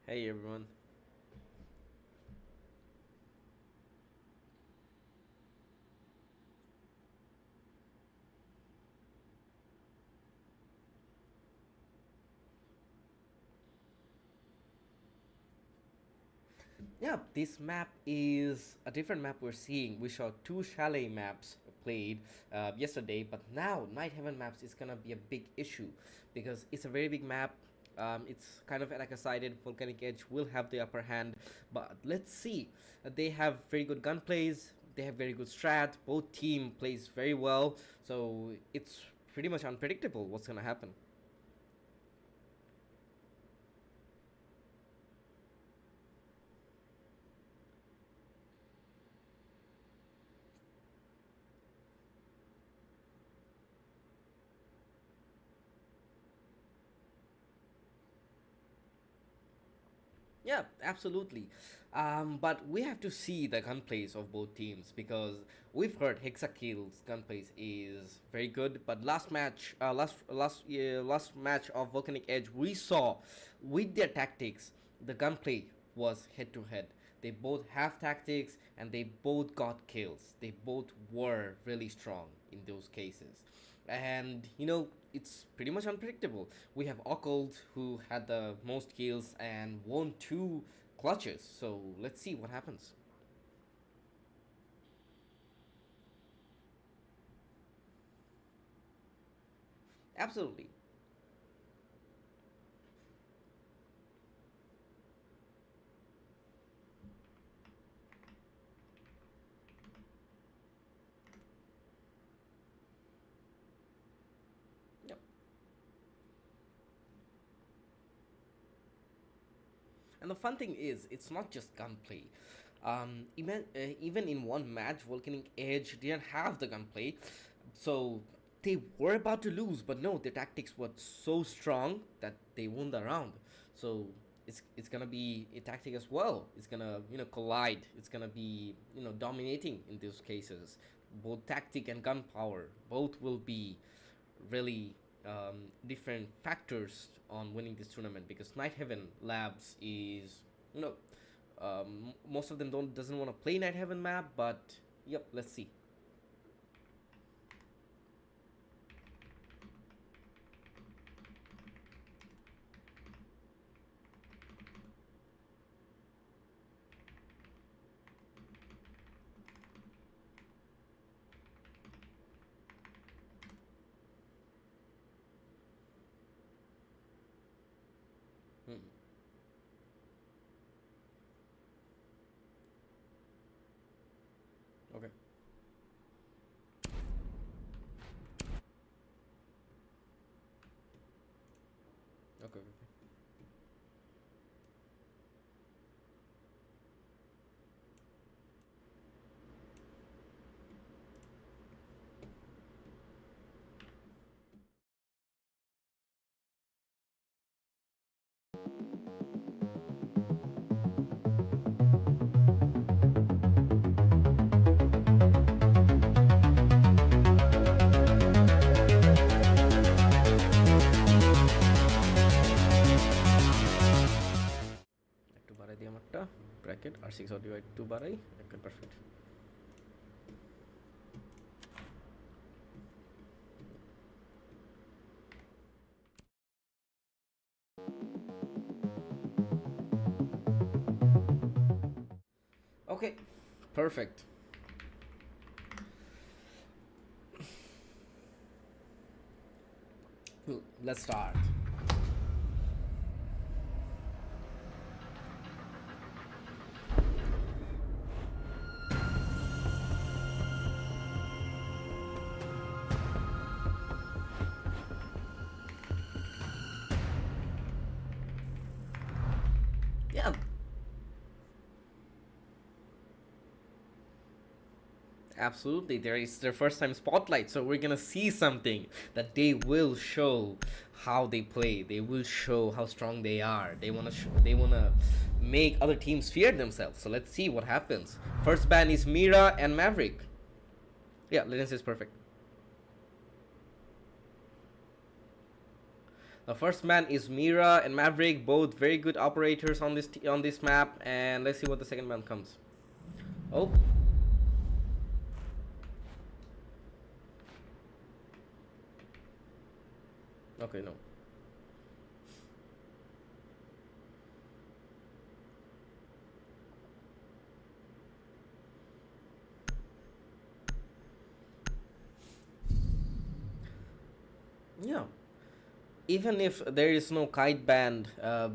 Hey everyone. Yeah, this map is a different map we're seeing. We saw two chalet maps played yesterday, but now Night Heaven maps is gonna be a big issue because it's a very big map. It's kind of like a sided Volcanic Edge will have the upper hand, but let's see. They have very good gunplays. They have very good strat. Both team plays very well, so it's pretty much unpredictable what's gonna happen. Yeah, absolutely. But we have to see the gunplays of both teams because we've heard Hexakill's gunplays is very good. But last match of Volcanic Edge, we saw with their tactics, the gunplay was head to head. They both have tactics and they both got kills. They both were really strong in those cases. And it's pretty much unpredictable. We have Occult who had the most kills and won two clutches. So let's see what happens. Absolutely. And the fun thing is, it's not just gunplay. Even in one match, Volcanic Edge didn't have the gunplay, so they were about to lose. But no, their tactics were so strong that they won the round. So it's gonna be a tactic as well. It's gonna collide. It's gonna be dominating in those cases. Both tactic and gunpowder both will be really different factors on winning this tournament, because Night Heaven Labs is you know most of them doesn't want to play Night Heaven map, but yep, let's see. Hmm. Okay. Okay. Okay. একটু বাড়াই দিই আমারটা bracket আর 6 audio একটু বাড়াই okay perfect okay perfect let's start. Yeah. Absolutely, there is their first time spotlight, so we're gonna see something that they will show how they play. They will show how strong they are. They wanna make other teams fear themselves. So let's see what happens. First ban is Mira and Maverick. Yeah, latency is perfect. The first man is Mira and Maverick, both very good operators on this map, and let's see what the second man comes. Oh. Okay, no. Yeah. Even if there is no kite band,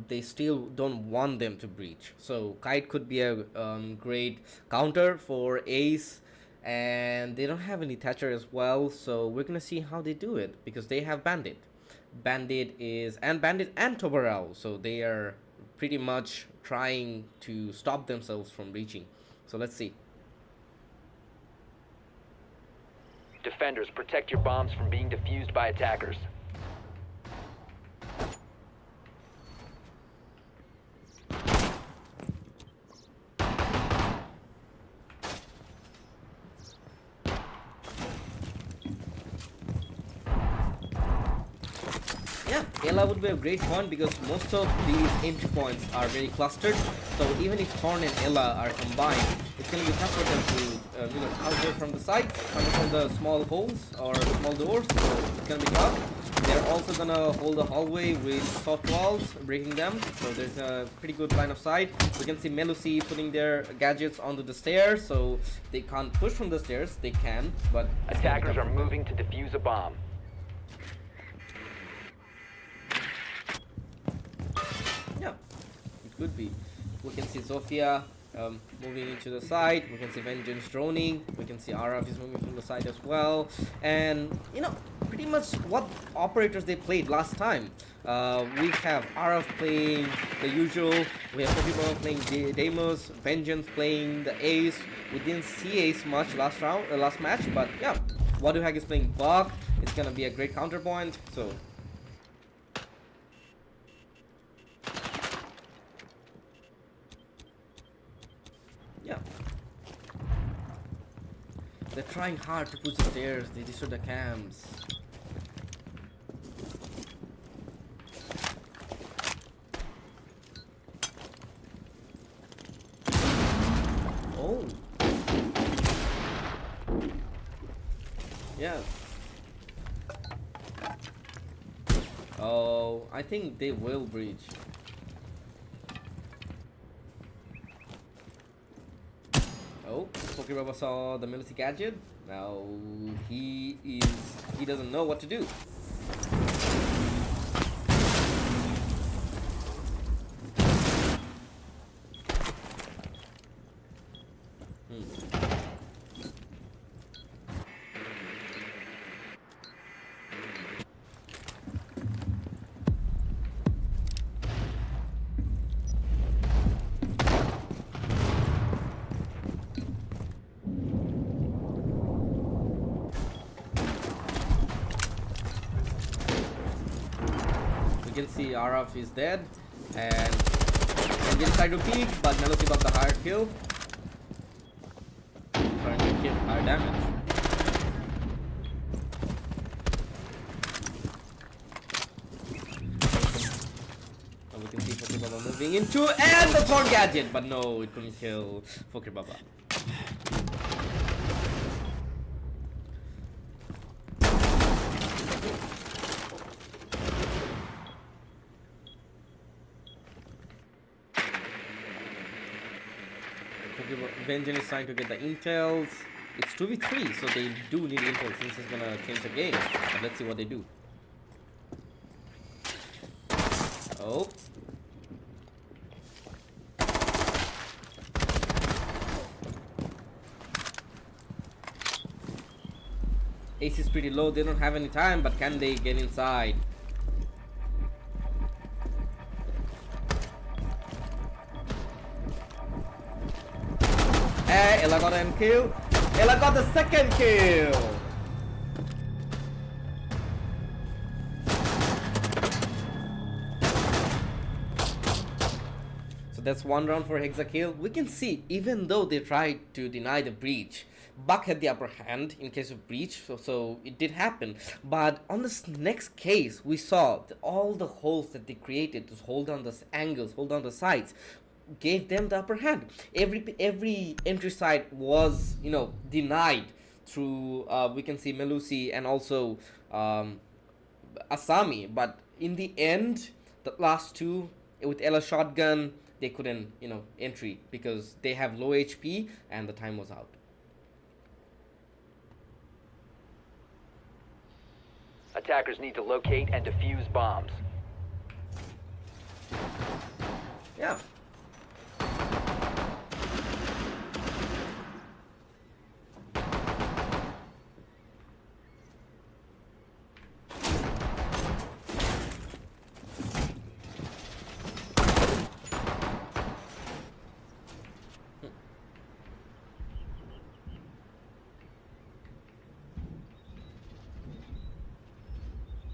they still don't want them to breach. So kite could be a great counter for Ace, and they don't have any Thatcher as well. So we're gonna see how they do it, because they have Bandit. Bandit and Tobarao, so they are pretty much trying to stop themselves from breaching. So let's see. Defenders, protect your bombs from being defused by attackers. Yeah, Ela would be a great one, because most of these entry points are very clustered. So even if Thorn and Ela are combined, it's going to be tough for them to counter from the sides, counter from the small holes or small doors. So it's going to be tough. They're also going to hold the hallway with soft walls, breaking them. So there's a pretty good line of sight. We can see Melusi putting their gadgets onto the stairs, so they can't push from the stairs. They can, but attackers are moving to defuse a bomb. Yeah, it could be. We can see Zofia moving into the side. We can see Vengeance droning. We can see Araf is moving from the side as well. And, pretty much what operators they played last time. We have RF playing the usual. We have Pokemon playing Deimos, Vengeance playing the Ace. We didn't see Ace much last match, but yeah, Waduhag is playing Buck. It's gonna be a great counterpoint. So yeah, they're trying hard to push the stairs. They destroy the camps. Oh. Yeah. Oh, I think they will breach. Oh, Pokebaba saw the Melusi gadget. Now he doesn't know what to do. You can see RF is dead, and Vengeance tried to peek, but Melusi got the higher kill. Trying to hit higher damage. And we can see Pokebaba moving into and the Thorn Gadget, but no, it couldn't kill Pokebaba. Vengeance is trying to get the intels. It's 2v3, so they do need intel since it's gonna change the game. But let's see what they do. Oh. Ace is pretty low, they don't have any time, but can they get inside? Ella got an kill. Ella got the second kill. So that's one round for Hexakill. We can see, even though they tried to deny the breach, Buck had the upper hand in case of breach, so it did happen. But on this next case, we saw all the holes that they created to hold down the angles, hold down the sides, gave them the upper hand. Every entry side was, you know, denied through we can see Melusi and also Asami, but in the end the last two with Ella shotgun, they couldn't, you know, entry because they have low HP and the time was out. Attackers need to locate and defuse bombs. Yeah.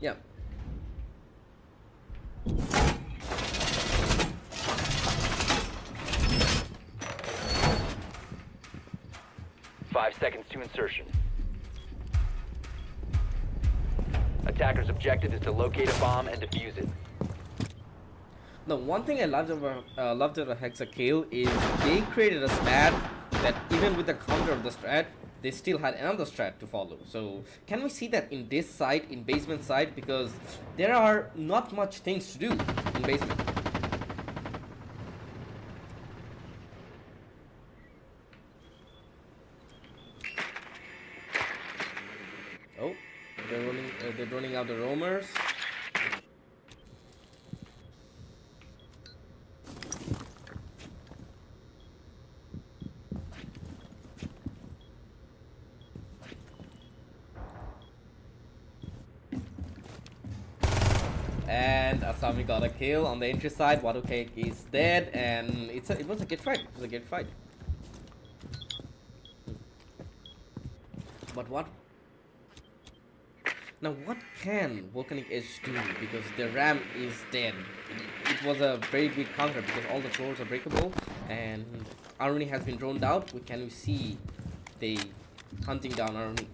Yeah. Five seconds to insertion. Attacker's objective is to locate a bomb and defuse it. No, one thing I loved about Hexakill is they created a strat that even with the counter of the strat, they still had another strat to follow. So can we see that in this side, in basement side, because there are not much things to do in basement. Oh, they're running out the roamers. And And Asami got a kill on the entry side. Wadokake is dead, and it was a good fight. It was a good fight. But what? Now what can Volcanic Edge do? Because the ram is dead. It was a very big counter because all the floors are breakable, and Aruni has been droned out. Can we see they hunting down Aruni?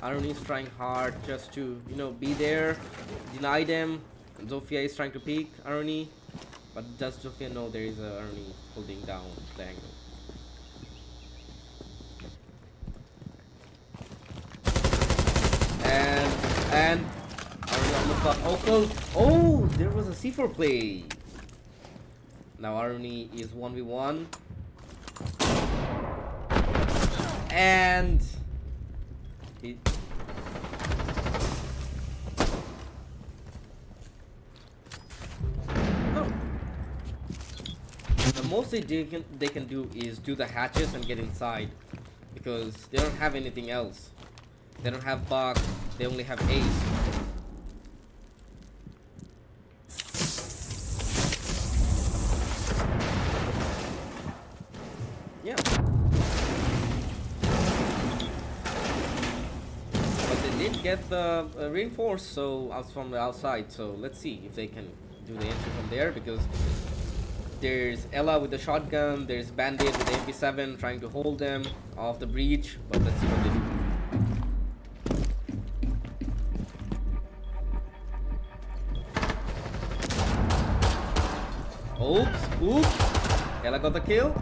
Aruni is trying hard just to, be there, deny them. Zofia is trying to peek Aruni, but does Zofia know there is a Aruni holding down the angle? And Aruni almost got Opal. Oh, there was a C4 play. Now Aruni is 1v1. And no. The most they can do is do the hatches and get inside, because they don't have anything else. They don't have Buck. They only have Ace. Yeah. Did get the reinforced from the outside, so let's see if they can do the entry from there, because there's Ella with the shotgun, there's Bandit with the MP7 trying to hold them off the breach, but let's see what they do. Oops, Ella got the kill,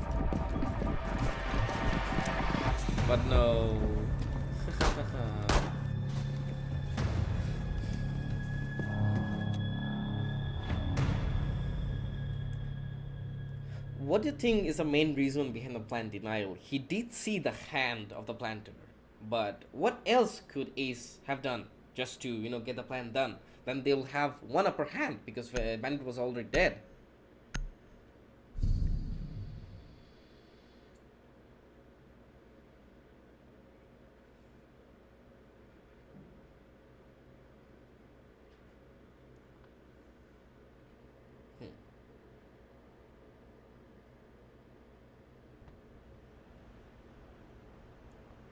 but no. What do you think is the main reason behind the plant denial? He did see the hand of the planter, but what else could Ace have done just to, get the plan done? Then they'll have one upper hand because Bandit was already dead.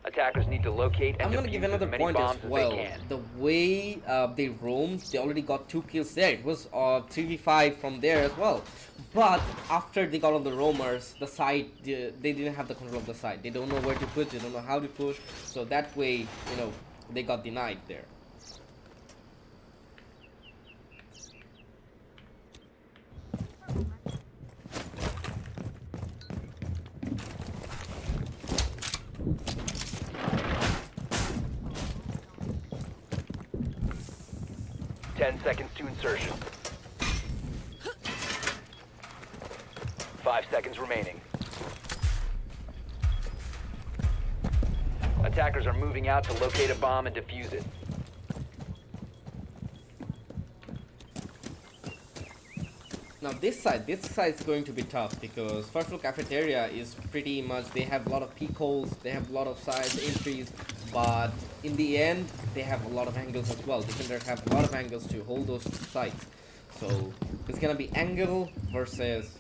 Attackers need to locate and I'm gonna defuse give as another many point as bombs as well. they can. The way they roamed, they already got 2 kills there. It was 3v5 from there as well. But after they got on the roamers, the side, they didn't have the control of the side. They don't know where to push, they don't know how to push. So that way, they got denied there. Seconds to insertion. 5 seconds remaining. Attackers are moving out to locate a bomb and defuse it. Now this side is going to be tough, because first floor cafeteria is pretty much, they have a lot of peek holes, they have a lot of side entries, but in the end they have a lot of angles as well. Defenders have a lot of angles to hold those sides, so it's gonna be angle versus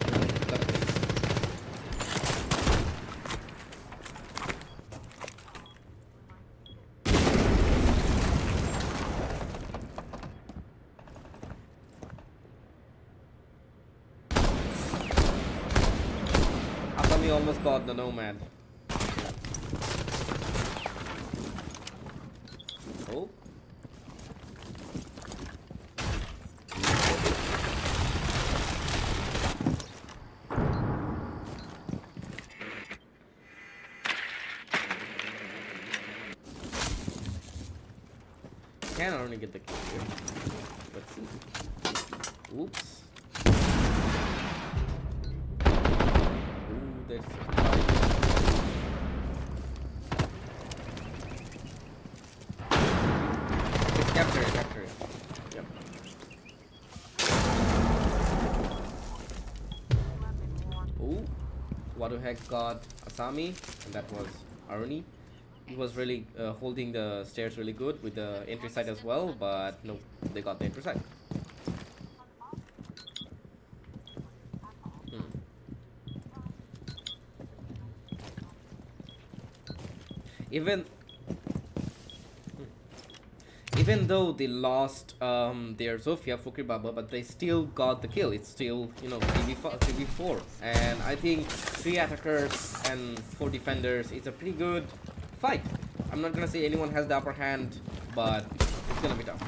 Asami almost got the Nomad. Oh. Can only get the kill here. Let's see. Oops. Ooh, that's cafeteria. Yep. Ooh, Wadu Heck got Asami, and that was Aruni. He was really holding the stairs really good with the entry side as well, but no, they got the entry side. Even even though they lost their Zofia Fukri Baba, but they still got the kill. It's still, you know, 3v4, and I think 3 attackers and 4 defenders is a pretty good fight. I'm not gonna say anyone has the upper hand, but it's gonna be tough.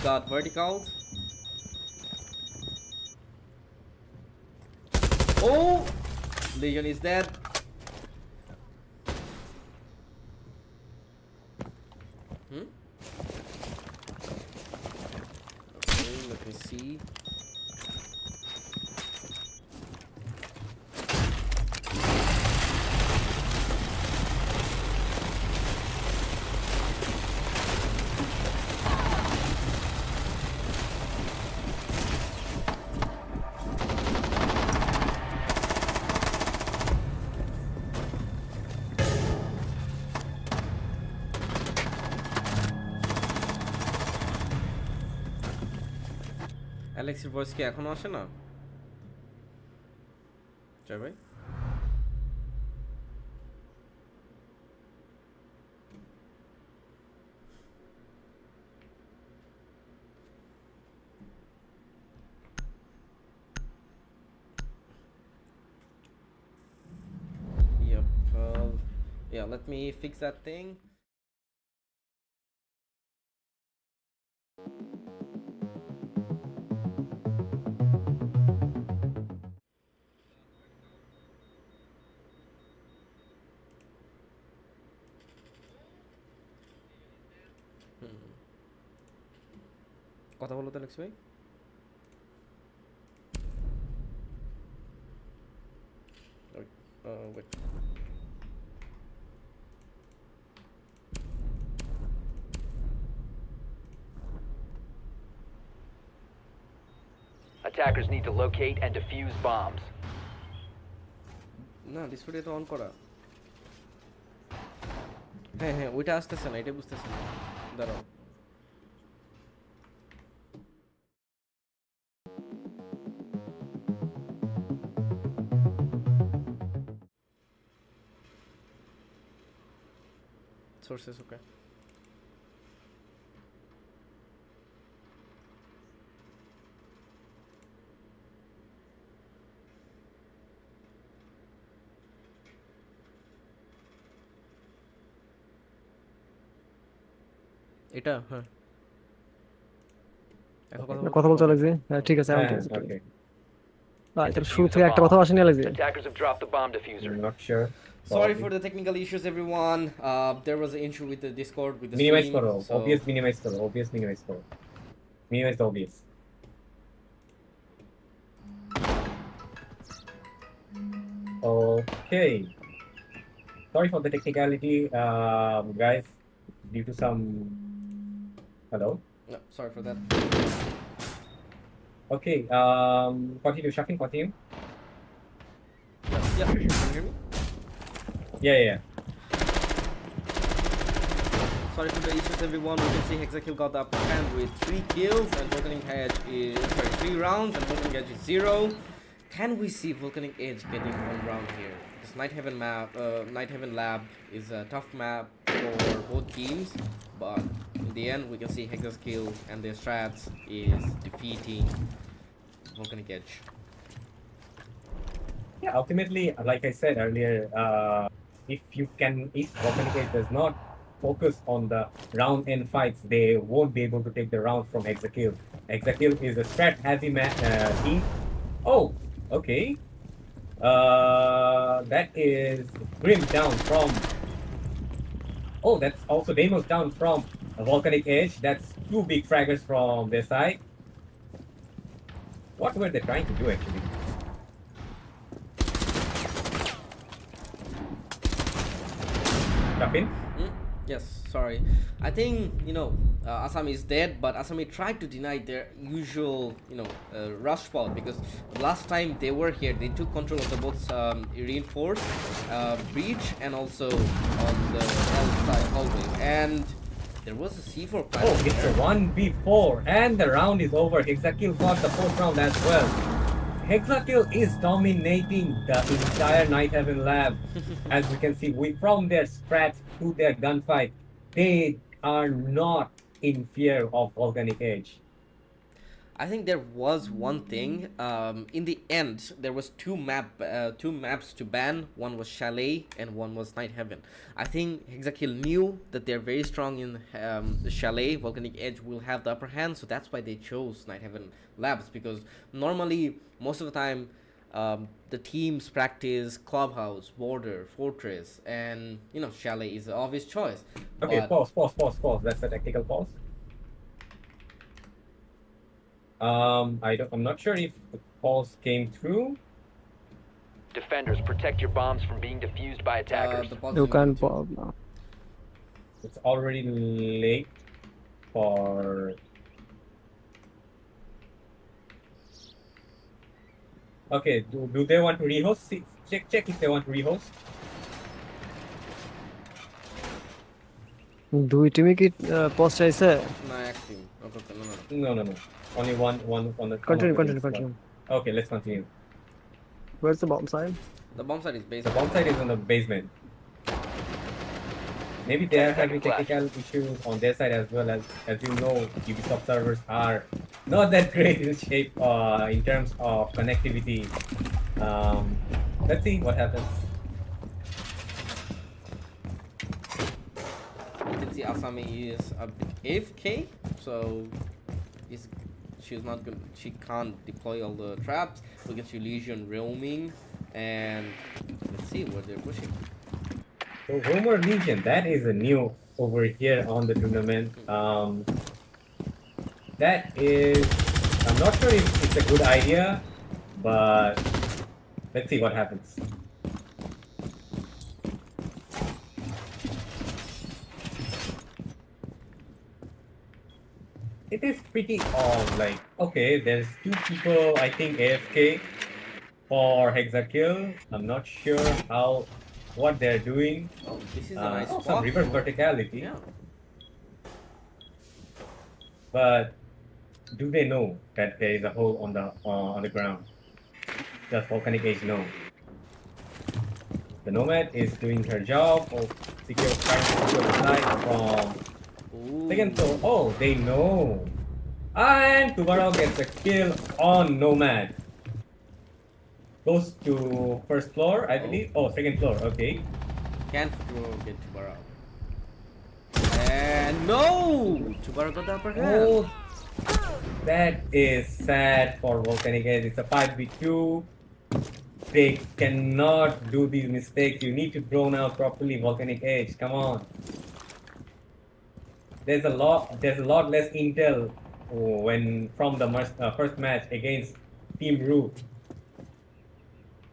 Got verticals. Oh! Legion is dead. Okay, let me see. অ্যালেক্সের voice কি এখনো আসে না? জয় ভাই Yep, yeah, let me fix that thing. কথা বলো তো Alex ভাই। Wait. Attackers need to locate and defuse bombs. না ডিসপ্লে তো অন করা। হ্যাঁ হ্যাঁ ওইটা আসতেছে না, এটা বুঝতেছে না, দাঁড়াও। Sources, okay. এটা হ্যাঁ এখন কথা বলতে লাগছে। হ্যাঁ ঠিক আছে, আমি ঠিক আছে। ওকে এটা শুরু থেকে একটা কথা আসেনি লাগছে। Attackers have dropped the bomb diffuser. I'm not sure. Sorry for the technical issues, everyone. There was an issue with the Discord with the minimize stream. karo, So OBS minimize karo, OBS minimize karo. Minimize the OBS. Okay. Sorry for the technicality, guys. Due to some. Hello. no, sorry for that. Okay. Continue. Shafin, continue. Yeah, can you hear me? Yeah. Sorry for the issues, everyone. We can see Hexakill got the upper hand with 3 kills, and Volcanic Edge is 3 rounds, and Volcanic Edge is 0. Can we see Volcanic Edge getting 1 round here? This Night Heaven Lab is a tough map for both teams, but in the end, we can see Hexakill and their strats is defeating Volcanic Edge. Yeah. Ultimately, like I said earlier, if Volcanic Edge does not focus on the round end fights, they won't be able to take the round from Hexakill. Hexakill is a strat heavy team. Oh, okay. That is Grim down from. Oh, that's also Deimos down from a Volcanic Edge. That's two big fraggers from their side. What were they trying to do actually? Chapin? Yes, sorry. I think, Asami is dead, but Asami tried to deny their usual, rush spot, because last time they were here, they took control of the both reinforced breach and also on the outside hallway. And there was a C4 plant. Oh, it's a 1v4 and the round is over. Hexakill got the fourth round as well. Hexakill is dominating the entire Night Heaven lab. As you can see, from their strats to their gunfight, they are not in fear of Volcanic Edge. I think there was one thing. In the end, there was two maps to ban. One was Chalet and one was Night Heaven. I think Hexakill knew that they're very strong in the Chalet. Volcanic Edge will have the upper hand, so that's why they chose Night Heaven Labs. Because normally, most of the time, the teams practice Clubhouse, Border, Fortress, and Chalet is the obvious choice. Okay, But pause. That's a tactical pause. I'm not sure if the pause came through. Defenders, protect your bombs from being defused by attackers. the pause You didn't can go through. pause now. It's already late for. Okay, do they want to rehost? See, check if they want to rehost. Do it to make it post I say. No, actually, okay, no. No. Only one on the. Continue. Okay, let's continue. Where's the bomb side? The bomb site is based. The bomb site is on the basement. Maybe they are having technical issues on their side as well. As you know, Ubisoft servers are not that great in shape in terms of connectivity. Let's see what happens. You can see Asami is a bit AFK, so she's not good. She can't deploy all the traps. We can see Legion roaming, and let's see what they're pushing. So Roamer Legion, that is a new over here on the tournament. That is, I'm not sure if it's a good idea, but let's see what happens. It is pretty odd, like, okay, there's two people, I think AFK for Hexakill. I'm not sure what they're doing. Oh, this is a nice spot. Some reverse verticality. Yeah. But do they know that there is a hole on the ground? Does Volcanic Edge know? The Nomad is doing her job of trying to secure the site from second floor. Oh, they know. And Tubarao gets a kill on Nomad. Goes to first floor, I believe. Oh, second floor. Okay. Can't get Tubarao. And no! Tubarao got the upper hand. Oh, that is sad for Volcanic Edge. It's a 5v2. They cannot do these mistakes. You need to drone out properly, Volcanic Edge. Come on. There's a lot less intel when from the first match against Team Root.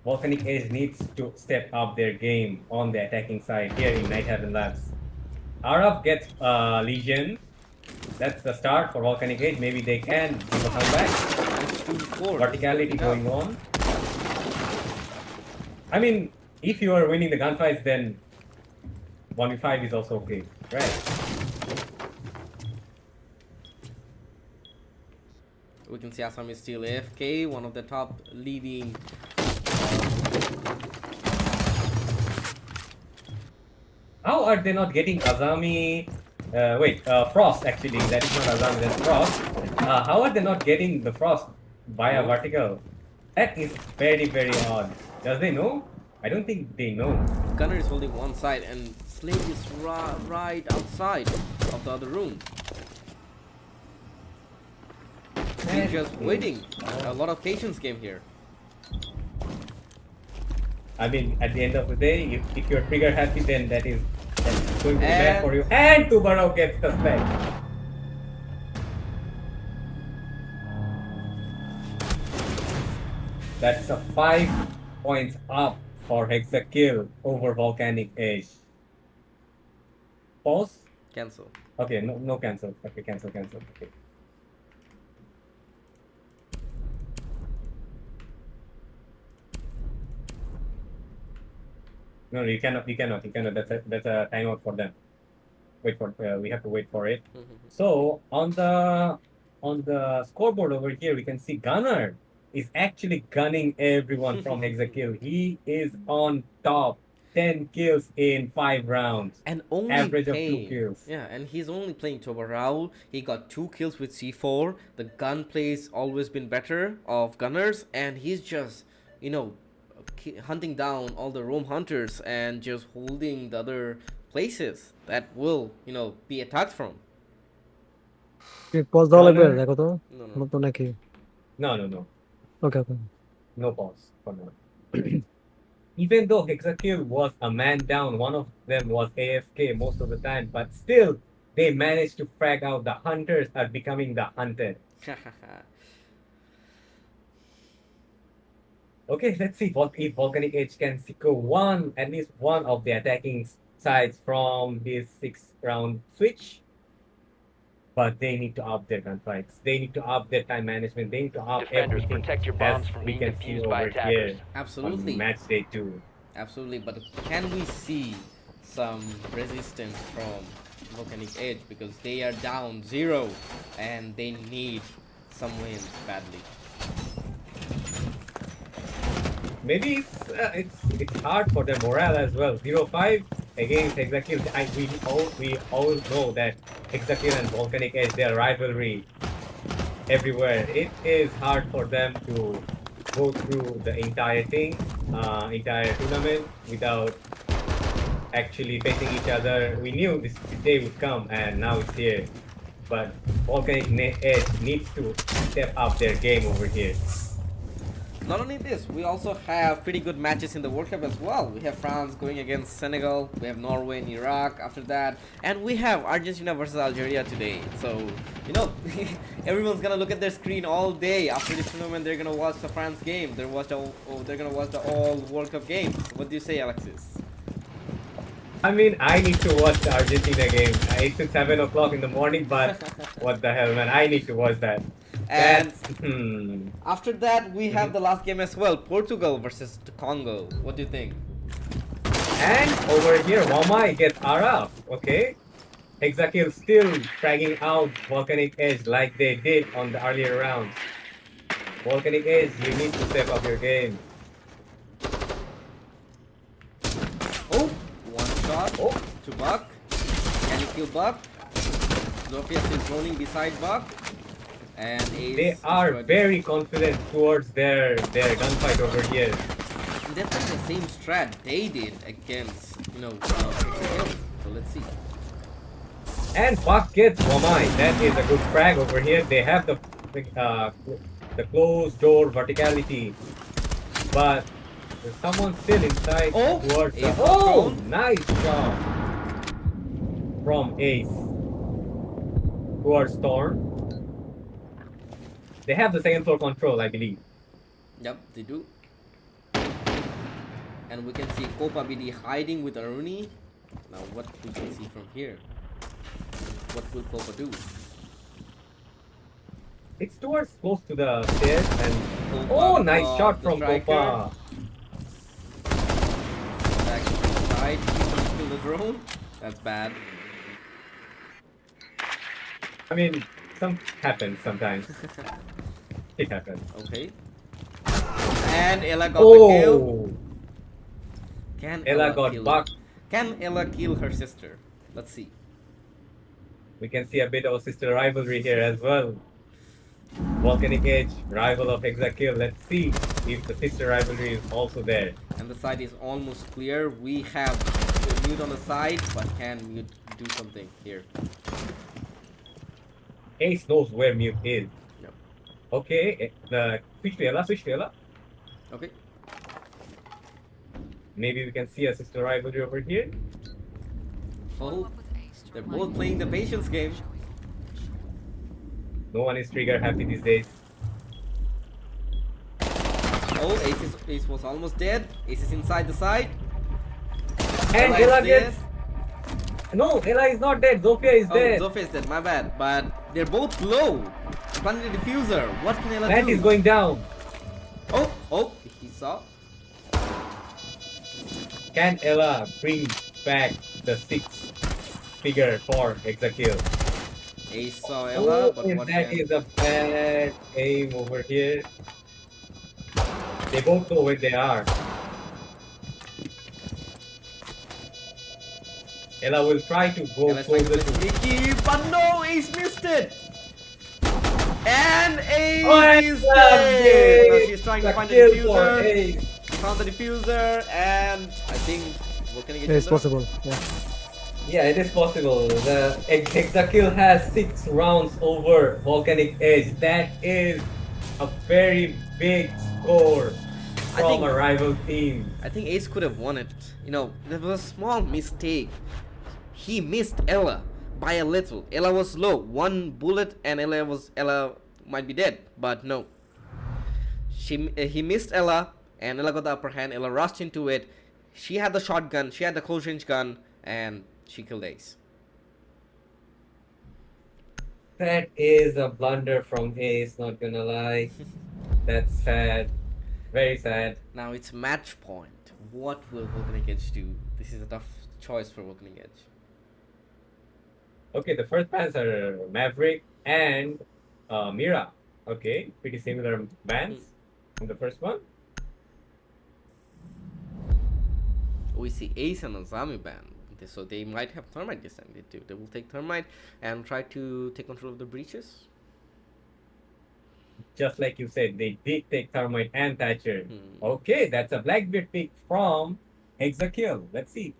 Volcanic Edge needs to step up their game on the attacking side here in Night Heaven Labs. Araf gets Legion. That's the start for Volcanic Edge. Maybe they can give a comeback. Verticality going on. I mean, if you are winning the gunfights, then 1v5 is also okay, right? We can see Asami is still AFK, one of the top leading. How are they not getting Azami? Frost actually. That is not Azami, that's Frost. How are they not getting the Frost via vertical? That is very, very odd. Does they know? I don't think they know. Gunner is holding one side and Slade is right outside of the other room. He's just waiting. A lot of patience game here. I mean, at the end of the day, if you're trigger happy, then that is going to be bad for you. And Tubarão gets the spec. That's a 5 points up for Hexakill over Volcanic Age. Pause? Cancel. Okay, no cancel. Okay, cancel. Okay. No, you cannot. That's a timeout for them. We have to wait for it. So on the scoreboard over here, we can see Gunner is actually gunning everyone from Hexakill. He is on top. 10 kills in 5 rounds. And only Average of 2 playing, kills. yeah, and he's only playing Tobarao. He got 2 kills with C4. The gunplay's always been better of Gunners, and he's just, hunting down all the roam hunters and just holding the other places that will, be attacked from. Pause দেওয়া লাগবে Gunner- দেখো তো No, no. নতুন নাকি No. Okay okay No pause for now. Even though Hexakill was a man down, one of them was AFK most of the time, but still they managed to frag out. The hunters are becoming the hunted. Okay, let's see what if Volcanic Age can secure at least one of the attacking sides from this 6-round switch. But they need to up their gunfights. They need to up their time management. They need to up Defenders, everything. protect your as bombs from we being can see defused by over attackers. here Absolutely. on match day 2. Absolutely, but can we see some resistance from Volcanic Edge, because they are down 0 and they need some wins badly. Maybe it's hard for their morale as well. 0-5 against Hexakill. We all know that Hexakill and Volcanic Edge, their rivalry everywhere. It is hard for them to go through the entire tournament without actually facing each other. We knew this day would come, and now it's here. But Volcanic Edge needs to step up their game over here. Not only this, we also have pretty good matches in the World Cup as well. We have France going against Senegal, we have Norway and Iraq after that, and we have Argentina versus Algeria today. So, everyone's gonna look at their screen all day after this tournament. They're gonna watch the France game. They're gonna watch the all World Cup games. What do you say, Alexis? I mean, I need to watch the Argentina game. It's at 7 o'clock in the morning, but what the hell, man? I need to watch that. And That's, after that, we have the last game as well, Portugal versus the Congo. What do you think? And over here, Wamai gets Araf, okay? Hexakill still fragging out Volcanic Edge like they did on the earlier rounds. Volcanic Edge, you need to step up your game. Oh, one shot Oh. to Buck. Can he kill Buck? Zophius is rolling beside Buck. And Ace They are destroyed. very confident towards their gunfight over here. That's like the same strat they did against, so let's see. And Buck gets Wamai. That is a good frag over here. They have the closed door verticality, but there's someone still inside Oh, towards the. Ace was Oh, thrown. nice shot from Ace towards Storm. They have the second floor control, I believe. Yep, they do. And we can see Copa BD hiding with Aruni. Now what we can see from here? What will Copa do? It's towards close to the stairs and. Copa Oh, nice got shot the from striker. Copa. Back to the side, kill the drone. That's bad. I mean, happens sometimes. It happens. Okay. And Ella got the kill. Oh, Can Ella got kill? Buck. Can Ella kill her sister? Let's see. We can see a bit of a sister rivalry here as well. Volcanic Edge, rival of Hexakill. Let's see if the sister rivalry is also there. And the side is almost clear. We have Mute on the side, but can Mute do something here? Ace knows where Mute is. Yep. Okay, switch to Ella. Okay. Maybe we can see a sister rivalry over here. careful. They're both playing the patience game. No one is trigger happy these days. Oh, Ace was almost dead. Ace is inside the side. And Ella is Ella dead. gets. No, Ella is not dead. Zofia is Oh, dead. Zofia is dead. My bad. But they're both low. Planted the diffuser. What can Ella Matt do? is going down. Oh, he saw. Can Ella bring back the 6-figure for Hexakill? Ace saw Ella, but Oh, what that can... is a bad aim over here. They both know where they are. Ella will try to go Ella's trying to closer play to. sneaky, but no, Ace missed it. And Ace Oh, and is Ella dead. did Now she's trying to the find the kill for diffuser. Ace. She found the diffuser, and I think Volcanic Yeah, it's Agenda- possible. Yeah. Yeah, it is possible. The Hexakill has 6 rounds over Volcanic Edge. That is a very big score I from think- a rival team. I think Ace could have won it. You know, there was a small mistake. He missed Ella by a little. Ella was low. One bullet and Ella might be dead. But no. He missed Ella and Ella got the upper hand. Ella rushed into it. She had the shotgun. She had the close range gun and she killed Ace. That is a blunder from Ace, not gonna lie. That's sad. Very sad. Now it's match point. What will Volcanic Edge do? This is a tough choice for Volcanic Edge. Okay, the first bands are Maverick and Mira. Okay, pretty similar bands from the first one. We see Ace and Azami ban. So they might have Thermite this time. They will take Thermite and try to take control of the breaches. Just like you said, they did take Thermite and Thatcher. Hmm. Okay, that's a Blackbeard pick from Hexakill. Let's see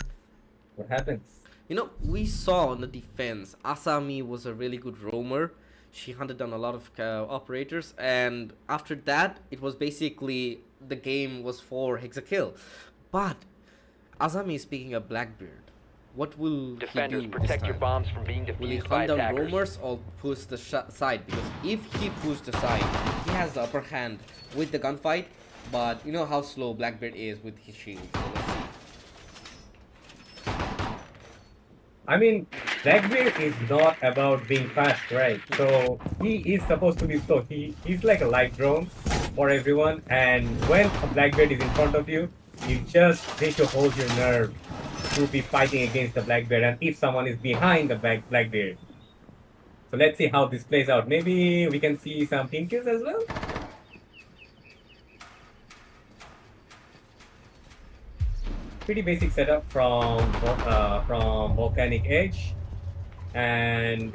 what happens. You know, we saw on the defense, Asami was a really good roamer. She hunted down a lot of operators, and after that, it was basically the game was for Hexakill. But Asami is picking up Blackbeard. What will Defenders, he do protect this your time? bombs from being Will he defused by hunt down attackers. roamers or push the side? Because if he pushes the side, he has the upper hand with the gunfight. But you know how slow Blackbeard is with his shield. So let's see. I mean, Blackbeard is not about being fast, right? So he is supposed to be slow. He's like a light drone for everyone. And when a Blackbeard is in front of you, you just need to hold your nerve to be fighting against the Blackbeard. And if someone is behind the Blackbeard. So let's see how this plays out. Maybe we can see some pink kills as well. Pretty basic setup from Volcanic Edge, and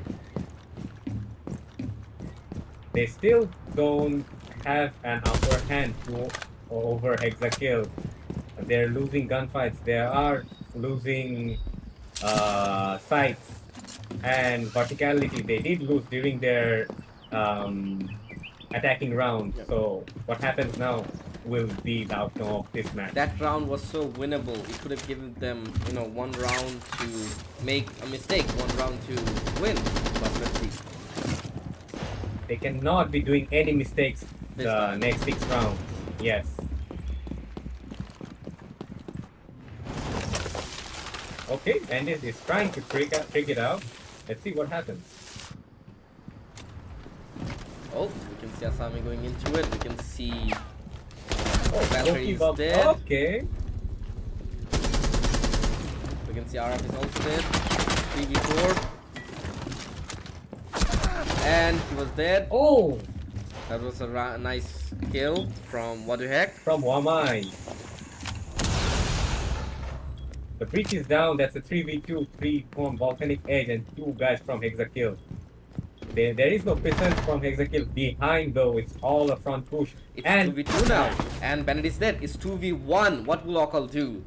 they still don't have an upper hand over Hexakill. They're losing gunfights. They are losing sights and verticality. They did lose during their attacking round. So what happens now will be the outcome of this match. That round was so winnable. It could have given them, you know, one round to make a mistake, one round to win. But let's see. They cannot be doing any mistakes This the time. next 6 rounds. Yes. Okay, Bandit is trying to trick it out. Let's see what happens. Oh, we can see Asami going into it. We can see Oh, Valkyrie is Loki dead. Okay. We can see RF is also dead. 3v4. And he was dead. Oh, That was a nice kill from what the heck. from Wamai. The breach is down. That's a 3v2, 3 from Volcanic Edge and 2 guys from Hexakill. There is no presence from Hexakill behind though. It's all a front push. It's And 2v2 now. And Bandit is dead. It's 2v1. What will Okal do?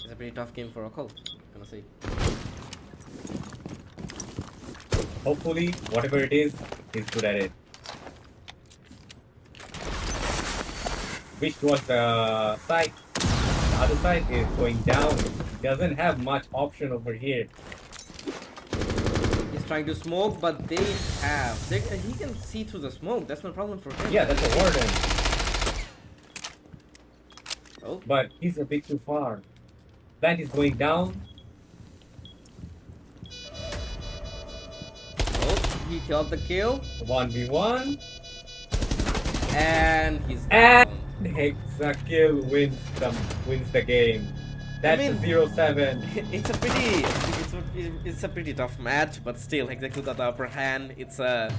It's a pretty tough game for Okal. Gonna say. hopefully, whatever it is, he's good at it. Which was the site? other side is going down. He doesn't have much option over here. He's trying to smoke, but he can see through the smoke. That's no problem for him. Yeah, that's a warden. Oh, But he's a bit too far. Plant is going down. oh, he killed the kill, 1v1. and he's And down. Hexakill wins the game. That's mean- a 0-7. It's a pretty tough match, but still, Hexakill got the upper hand. It's a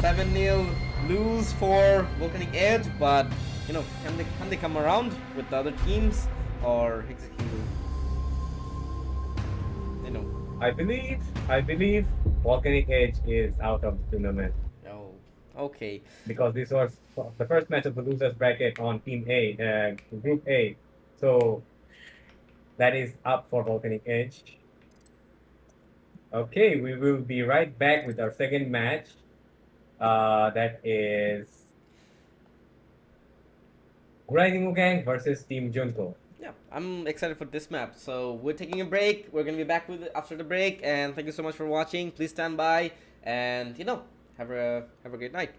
7-0 lose for Volcanic Edge, but you know, can they come around with the other teams, or Hexakill? You know. I believe Volcanic Edge is out of the tournament Oh, okay. because this was the first match of the losers bracket on Team A, Group A. So that is up for Volcanic Edge. Okay, we will be right back with our second match. That is Grinding Gang versus Team Junko. Yeah, I'm excited for this map. So we're taking a break. We're gonna be back with it after the break. And thank you so much for watching. Please stand by, and you know, have a great night.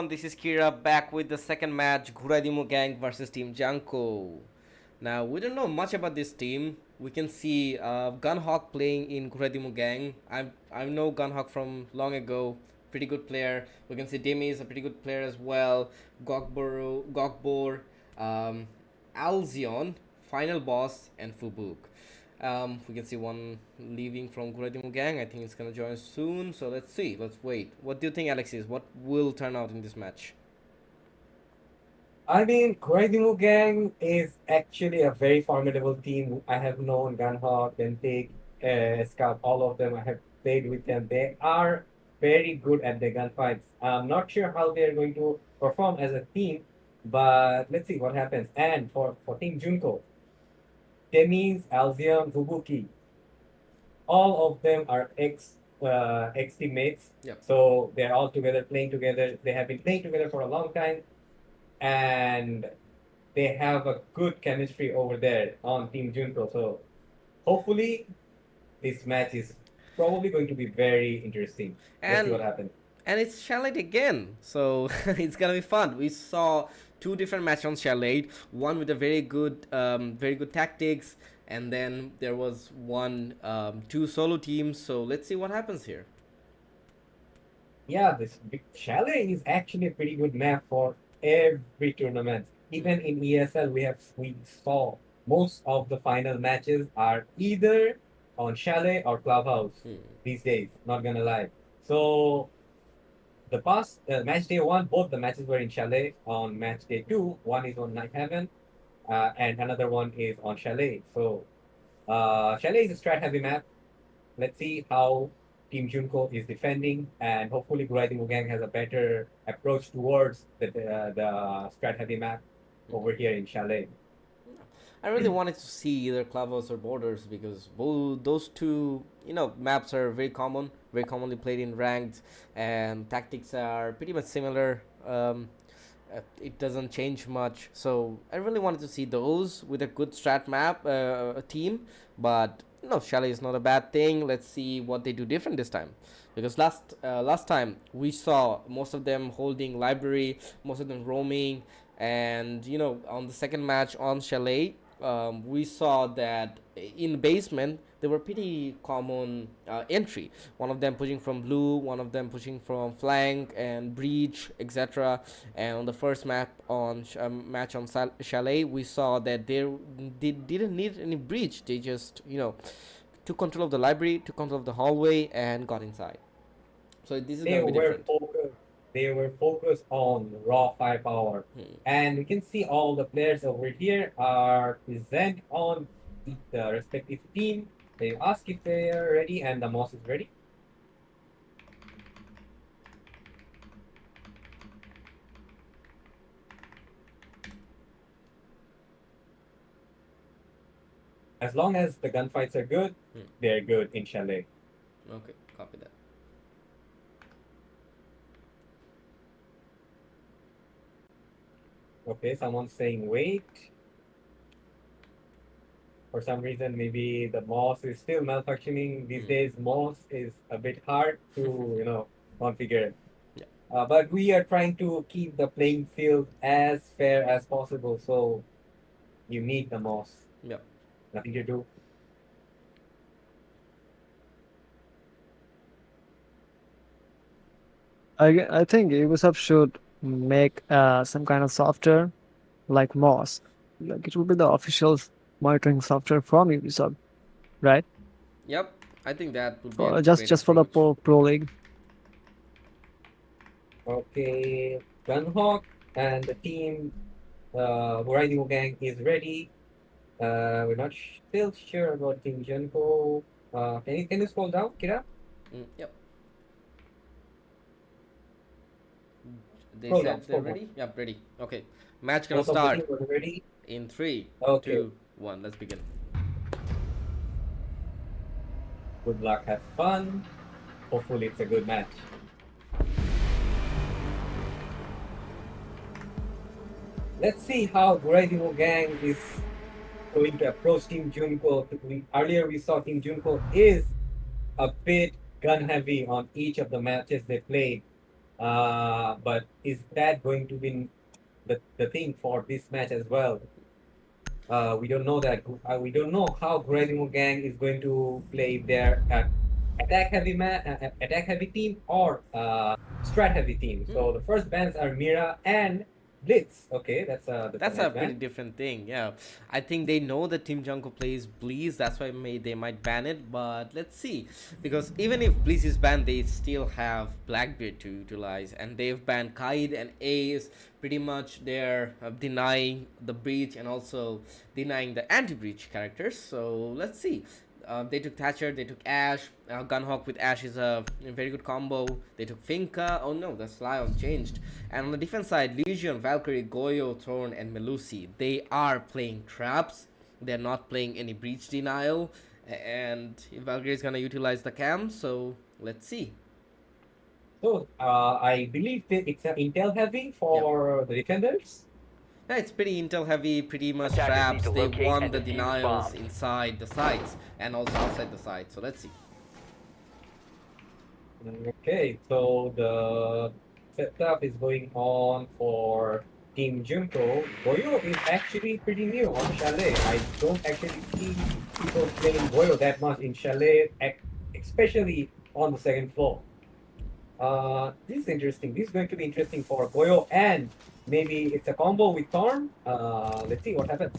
everyone, this is Kira back with the second match, Ghuradimu Gang versus Team Janko. Now, we don't know much about this team. We can see Gunhawk playing in Ghuradimu Gang. I know Gunhawk from long ago, pretty good player. We can see Demi is a pretty good player as well. Gogbor, Alzion, Final Boss, and Fubuk. We can see one leaving from Ghuradimu Gang. I think it's gonna join soon. So let's see. Let's wait. What do you think, Alexis? What will turn out in this match? I mean, Koidimu Gang is actually a very formidable team. I have known Gunhawk, Dentik, Scout, all of them. I have played with them. They are very good at the gunfights. I'm not sure how they're going to perform as a team, but let's see what happens. And for Team Junko, Demis, Alzion, Fubuki, all of them are ex teammates. Yep. So they're all together playing together. They have been playing together for a long time, and they have a good chemistry over there on Team Junko. So hopefully this match is probably going to be very interesting. Let's see what happens. And it's Chalet again, so it's gonna be fun. We saw two different matches on Chalet, one with a very good tactics, and then there was two solo teams. So let's see what happens here. Yeah, this big Chalet is actually a pretty good map for every tournament. Even in ESL, we saw most of the final matches are either on Chalet or Clubhouse these days. Not gonna lie. So the past match day 1, both the matches were in Chalet. On match day 2, one is on Night Heaven, and another one is on Chalet. So Chalet is a strat heavy map. Let's see how Team Junko is defending, and hopefully Ghuradimu Gang has a better approach towards the strat heavy map over here in Chalet. I really wanted to see either Clavos or Borders because both those two, maps are very commonly played in ranked, and tactics are pretty much similar. It doesn't change much, so I really wanted to see those with a good strat map team. But Chalet is not a bad thing. Let's see what they do different this time, because last time we saw most of them holding library, most of them roaming, and on the second match on Chalet, we saw that in basement there were pretty common entry. One of them pushing from blue, one of them pushing from flank and breach, etc. And on the first map on match on Chalet, we saw that they didn't need any breach. They just took control of the library, took control of the hallway, and got inside. So this is gonna be different. They were focused on raw firepower. And we can see all the players over here are present on the respective team. They ask if they are ready, and the mouse is ready. As long as the gunfights are good, they're good in Chalet. Okay, copy that. Okay, someone's saying wait. For some reason, maybe the mouse is still malfunctioning. These days, mouse is a bit hard to, configure. Yeah. But we are trying to keep the playing field as fair as possible. So you need the mouse. Yeah. Nothing to do. I think Ubisoft should make some kind of software like MOS. Like it would be the official monitoring software from Ubisoft, right? Yep, I think that would be For, a just great for the approach. pro league. Okay, Gunhawk and the team, Ghuradimu Gang is ready. We're not still sure about Team Junko. Can you scroll down, Kira? Yep. They Scroll said down, they're scroll down. ready? Yep, ready. Okay. Match gonna Both of the start teams are ready. in 3, Okay. 2, 1. Let's begin. Good luck, have fun. Hopefully it's a good match. Let's see how Ghuradimu Gang is going to approach Team Junko. Earlier we saw Team Junko is a bit gun heavy on each of the matches they played. But is that going to be the thing for this match as well? We don't know that. We don't know how Guerrero Gang is going to play their attack heavy team or strat heavy team. Hmm. So the first bans are Mira and Blitz. Okay, that's a That's a nice pretty ban. different thing, yeah. I think they know that Team Junko plays Bleeze, that's why they might ban it, but let's see. Because even if Bleeze is banned, they still have Blackbeard to utilize, and they've banned Kaid and Ace. Pretty much they're denying the breach and also denying the anti-breach characters, so let's see. They took Thatcher, they took Ash. Gunhawk with Ash is a very good combo. They took Finka. Oh no, that's Lion changed. And on the defense side, Legion, Valkyrie, Goyo, Thorn, and Melusi. They are playing traps. They're not playing any breach denial. And Valkyrie is gonna utilize the cam. So let's see. So I believe that it's an intel heavy Yep. for the defenders. Yeah, it's pretty intel heavy, pretty much Attackers need traps. to They locate won and the defuse denials bombs. inside the sites and also outside the site. So let's see. Okay, so the setup is going on for Team Junko. Goyo is actually pretty new on Chalet. I don't actually see people playing Goyo that much in Chalet, especially on the second floor. This is interesting. This is going to be interesting for Goyo, and maybe it's a combo with Thorn. Let's see what happens.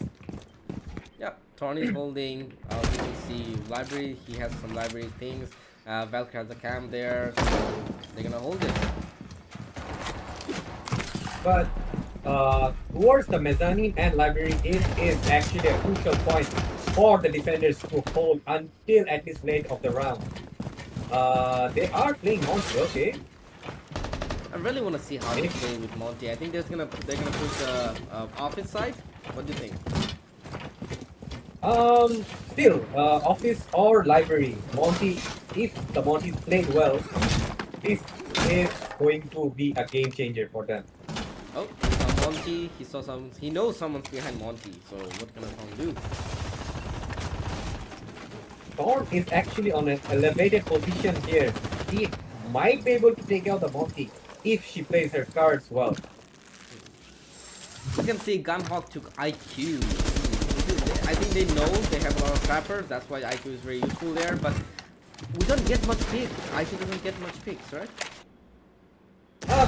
Yeah, Thorn is holding. We can see library. He has some library things. Valkyrie has a cam there, so they're gonna hold it. But towards the mezzanine and library, it is actually a crucial point for the defenders to hold until at least late of the round. They are playing Monty, okay. I really want to see how they play with Monty. I think they're gonna push the office side. What do you think? Still, office or library, Monty, if the Monty is played well, this is going to be a game changer for them. Oh, he saw Monty. He saw some. He knows someone's behind Monty. So what can Thorn do? Thorn is actually on an elevated position here. He might be able to take out the Monty if she plays her cards well. You can see Gunhawk took IQ. I think they know they have a lot of trappers. That's why IQ is very useful there. But we don't get much picks. IQ doesn't get much picks, right?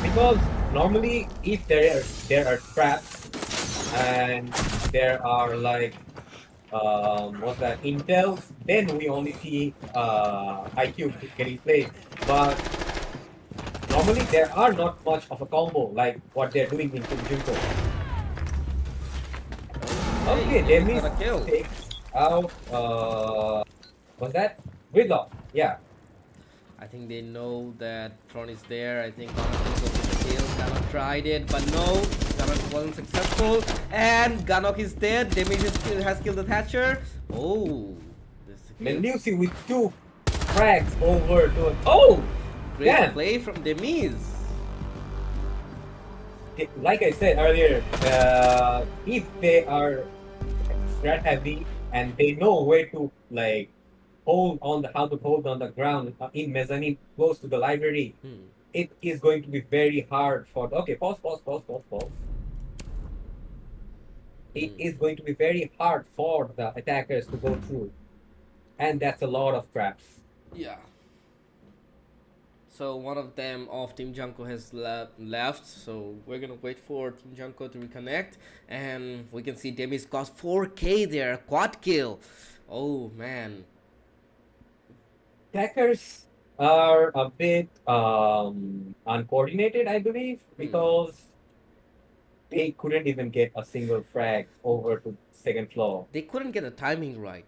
Because normally if there are traps and there are like what's that intels, then we only see IQ getting played. But normally there are not much of a combo like what they're doing in Team Junko. Okay, Hey, Demis got a kill. takes out what's that? Gridlock. Yeah. I think they know that Tron is there. I think Gunnock can go for the kill. Gunnock tried it, but no. Gunnock wasn't successful. And Gunnock is dead. Damage has killed the Thatcher. Oh, this is a kill. Melusi with two frags over to oh! Great Damn! play from Demise. Like I said earlier, if they are strat heavy and they know where to like how to hold on the ground in mezzanine close to the library, it is going to be very hard for. Okay, pause. It is going to be very hard for the attackers to go through, and that's a lot of traps. Yeah. So one of them of Team Junko has left. So we're gonna wait for Team Junko to reconnect, and we can see Demi's got 4K there, quad kill. Oh man. Attackers are a bit uncoordinated, I believe, because they couldn't even get a single frag over to second floor. They couldn't get the timing right.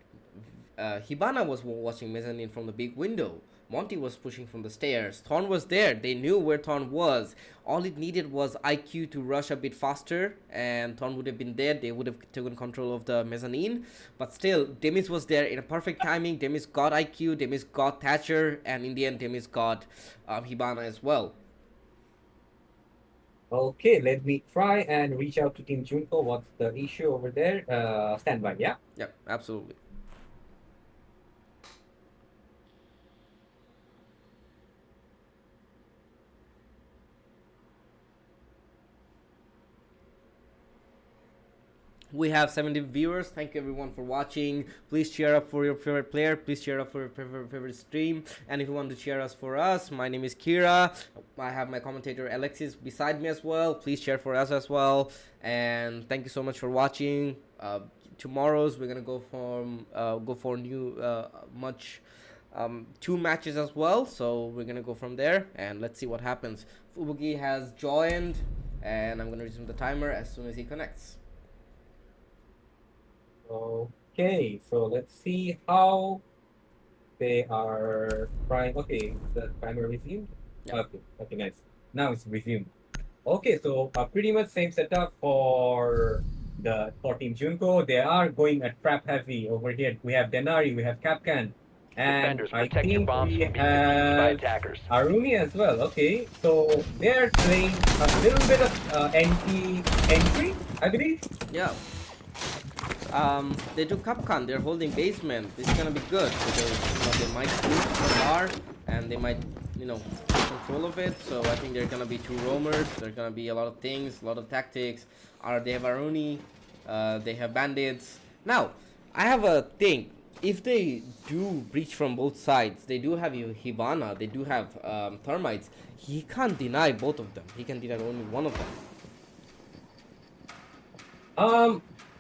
Hibana was watching mezzanine from the big window. Monty was pushing from the stairs. Thorn was there. They knew where Thorn was. All it needed was IQ to rush a bit faster, and Thorn would have been dead. They would have taken control of the mezzanine. But still, Demis was there in a perfect timing. Demis got IQ, Demis got Thatcher, and in the end, Demis got Hibana as well. Okay, let me try and reach out to Team Junko. What's the issue over there? Stand by, yeah? Yep, absolutely. We have 70 viewers. Thank you everyone for watching. Please cheer up for your favorite player. Please cheer up for your favorite stream. And if you want to cheer us for us, my name is Kira. I have my commentator Alexis beside me as well. Please cheer for us as well. And thank you so much for watching. Tomorrow's we're gonna go for new much 2 matches as well. So we're gonna go from there and let's see what happens. Fubuki has joined, and I'm gonna resume the timer as soon as he connects. Okay, so let's see how they are trying. Okay, the timer resumed. Yeah. Okay, nice. Now it's resumed. Okay, so pretty much same setup for Team Junko. They are going at trap heavy over here. We have Denari, we have Capcan, and Defenders, I protect your think bombs we from being defused by have attackers. Aruni as well. Okay, so they're playing a little bit of entry, I believe. Yeah. They do Capcan. They're holding basement. This is gonna be good because they might shoot from bar and they might take control of it. So I think they're gonna be 2 roamers. There's gonna be a lot of things, a lot of tactics. They have Aruni, they have bandits. Now, I have a thing. If they do breach from both sides, they do have Hibana, they do have termites. He can't deny both of them. He can deny only one of them.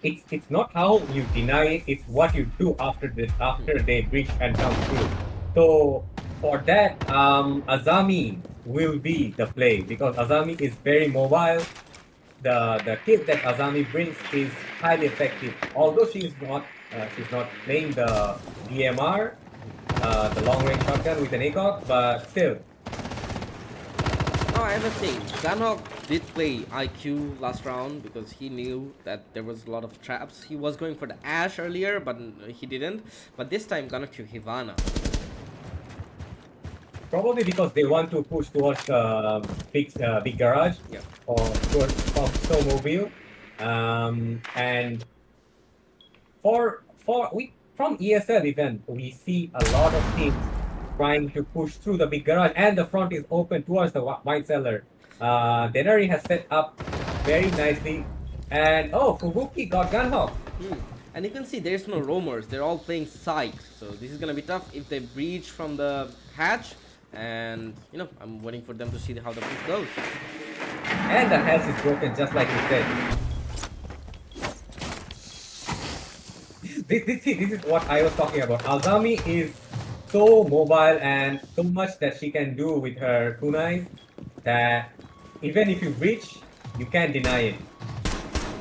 It's not how you deny it, it's what you do after they breach and come through. So for that, Azami will be the play because Azami is very mobile. The kit that Azami brings is highly effective. Although she's not playing the DMR, the long range shotgun with an ACOG, but still. No, I have a thing. Ganhok did play IQ last round because he knew that there was a lot of traps. He was going for the Ash earlier, but he didn't. But this time, Ganhok took Hivana. Probably because they want to push towards big garage, Yeah. or towards snowmobile, and from ESL event we see a lot of teams trying to push through the big garage, and the front is open towards the wine cellar. Denari has set up very nicely, and Fubuki got Gunhawk. And you can see there's no roamers. They're all playing side. So this is gonna be tough if they breach from the hatch. And I'm waiting for them to see how the push goes. And the hatch is broken, just like you said. This is what I was talking about. Azami is so mobile and so much that she can do with her kunais that even if you breach, you can't deny it.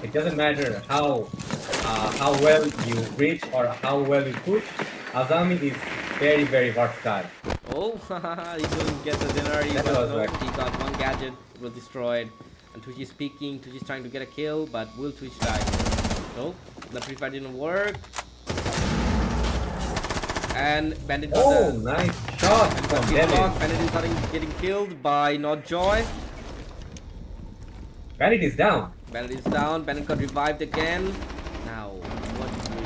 It doesn't matter how well you breach or how well you push. Azami is very, very versatile. Oh, he couldn't get the dinner. He got one gadget, was destroyed. And Tuji's peeking. Tuji's trying to get a kill, but will Twitch die? So the pre-fire didn't work. And Bandit got nice shot from Bandit is getting killed by Not Joy. Bandit is down. Bandit is down. Bandit got revived again. Now, what do we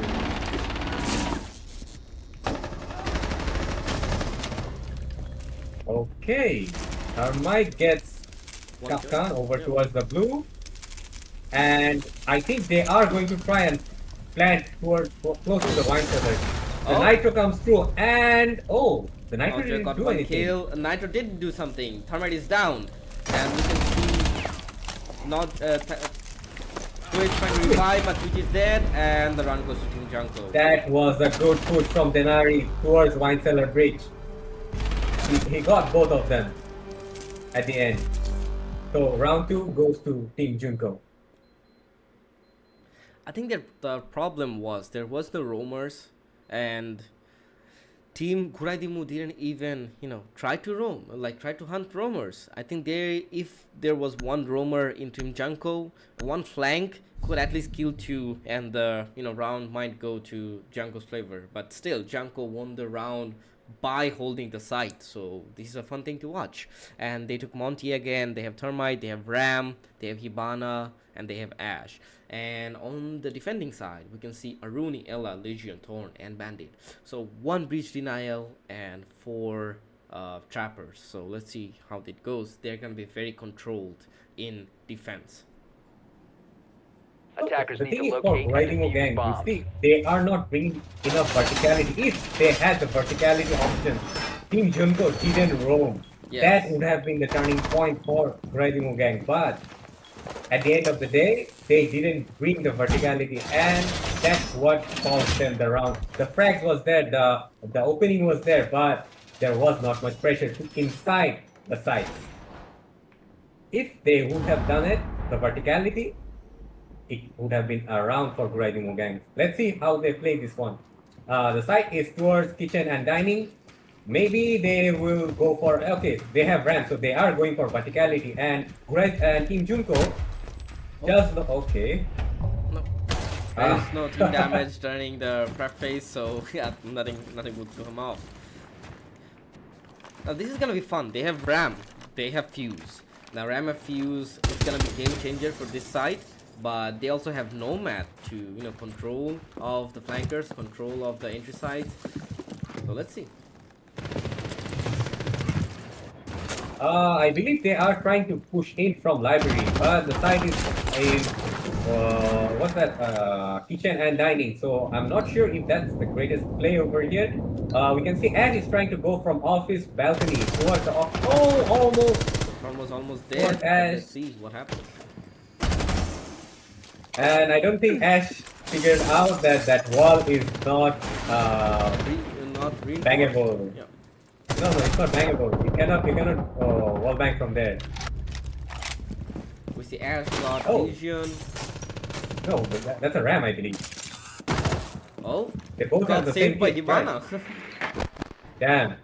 do? Okay. Termite gets Capcan over towards the blue. And I think they are going to try and plant close to the wine cellar. The Nitro comes through, and the Nitro didn't got do one anything. Kill. Nitro did do something. Termite is down, and we can see not Twitch trying to revive, but Twitch is dead, and the run goes to Team Junko. That was a good push from Denari towards wine cellar bridge. He got both of them at the end. So round 2 goes to Team Junko. I think that the problem was there was the roamers, and Team Kuraidimu didn't even try to roam, try to hunt roamers. I think if there was one roamer in Team Junko, one flank could at least kill 2, and the round might go to Junko's flavor. But still, Junko won the round by holding the site, so this is a fun thing to watch. And they took Monty again. They have Termite, they have Ram, they have Hibana, and they have Ash. And on the defending side, we can see Aruni, Ella, Legion, Thorn, and Bandit. So 1 breach denial and 4 trappers. So let's see how it goes. They're gonna be very controlled in defense. Attackers The need thing to is for locate and Riding defuse Gang, you bombs. see, they are not bringing enough verticality. If they had the verticality option, Team Junko didn't roam. That Yes. would have been the turning point for Riding Gang. But at the end of the day, they didn't bring the verticality, and that's what caused them the round. The frags was there, the opening was there, but there was not much pressure to inside the sites. If they would have done it, the verticality, it would have been around for Grading Gang. Let's see how they play this one. The site is towards kitchen and dining. Maybe they will go for, okay, they have ramp, so they are going for verticality. And Team Junko does the, okay. No. There is Ah. no team damage during the prep phase, so yeah, nothing would come off. Now this is gonna be fun. They have Ram, they have Fuse. Now Ram and Fuse is gonna be game changer for this side, but they also have Nomad to control of the flankers, control of the entry sides. So let's see. I believe they are trying to push in from library, but the site is what's that? Kitchen and dining. So I'm not sure if that's the greatest play over here. We can see Ed is trying to go from office balcony towards the Almost there. Towards But Ash. let's see what happens. And I don't think Ash figured out that that wall is not Not reinforced. bangable. Yeah. No, it's not bangable. You cannot wall bang from there. We see Ash got Oh. vision. No, but that's a ram, I believe. Oh, They both got have the saved same by kit, Divana. right? Damn.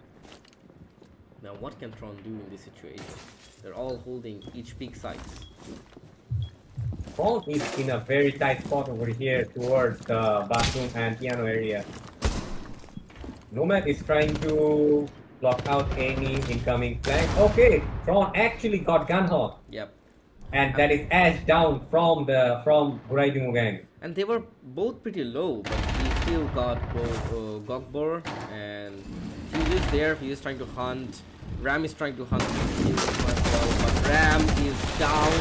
Now what can Tron do in this situation? They're all holding each peak sites. Front is in a very tight spot over here towards the bathroom and piano area. Nomad is trying to block out any incoming flank. Okay, Tron actually got Gunhawk. Yep. And that is Ash down from Guraidimu Gang. And they were both pretty low, but he still got both Gogbor and Fuse is there. He is trying to hunt. Ram is trying to hunt Fuse as well, but Ram is down.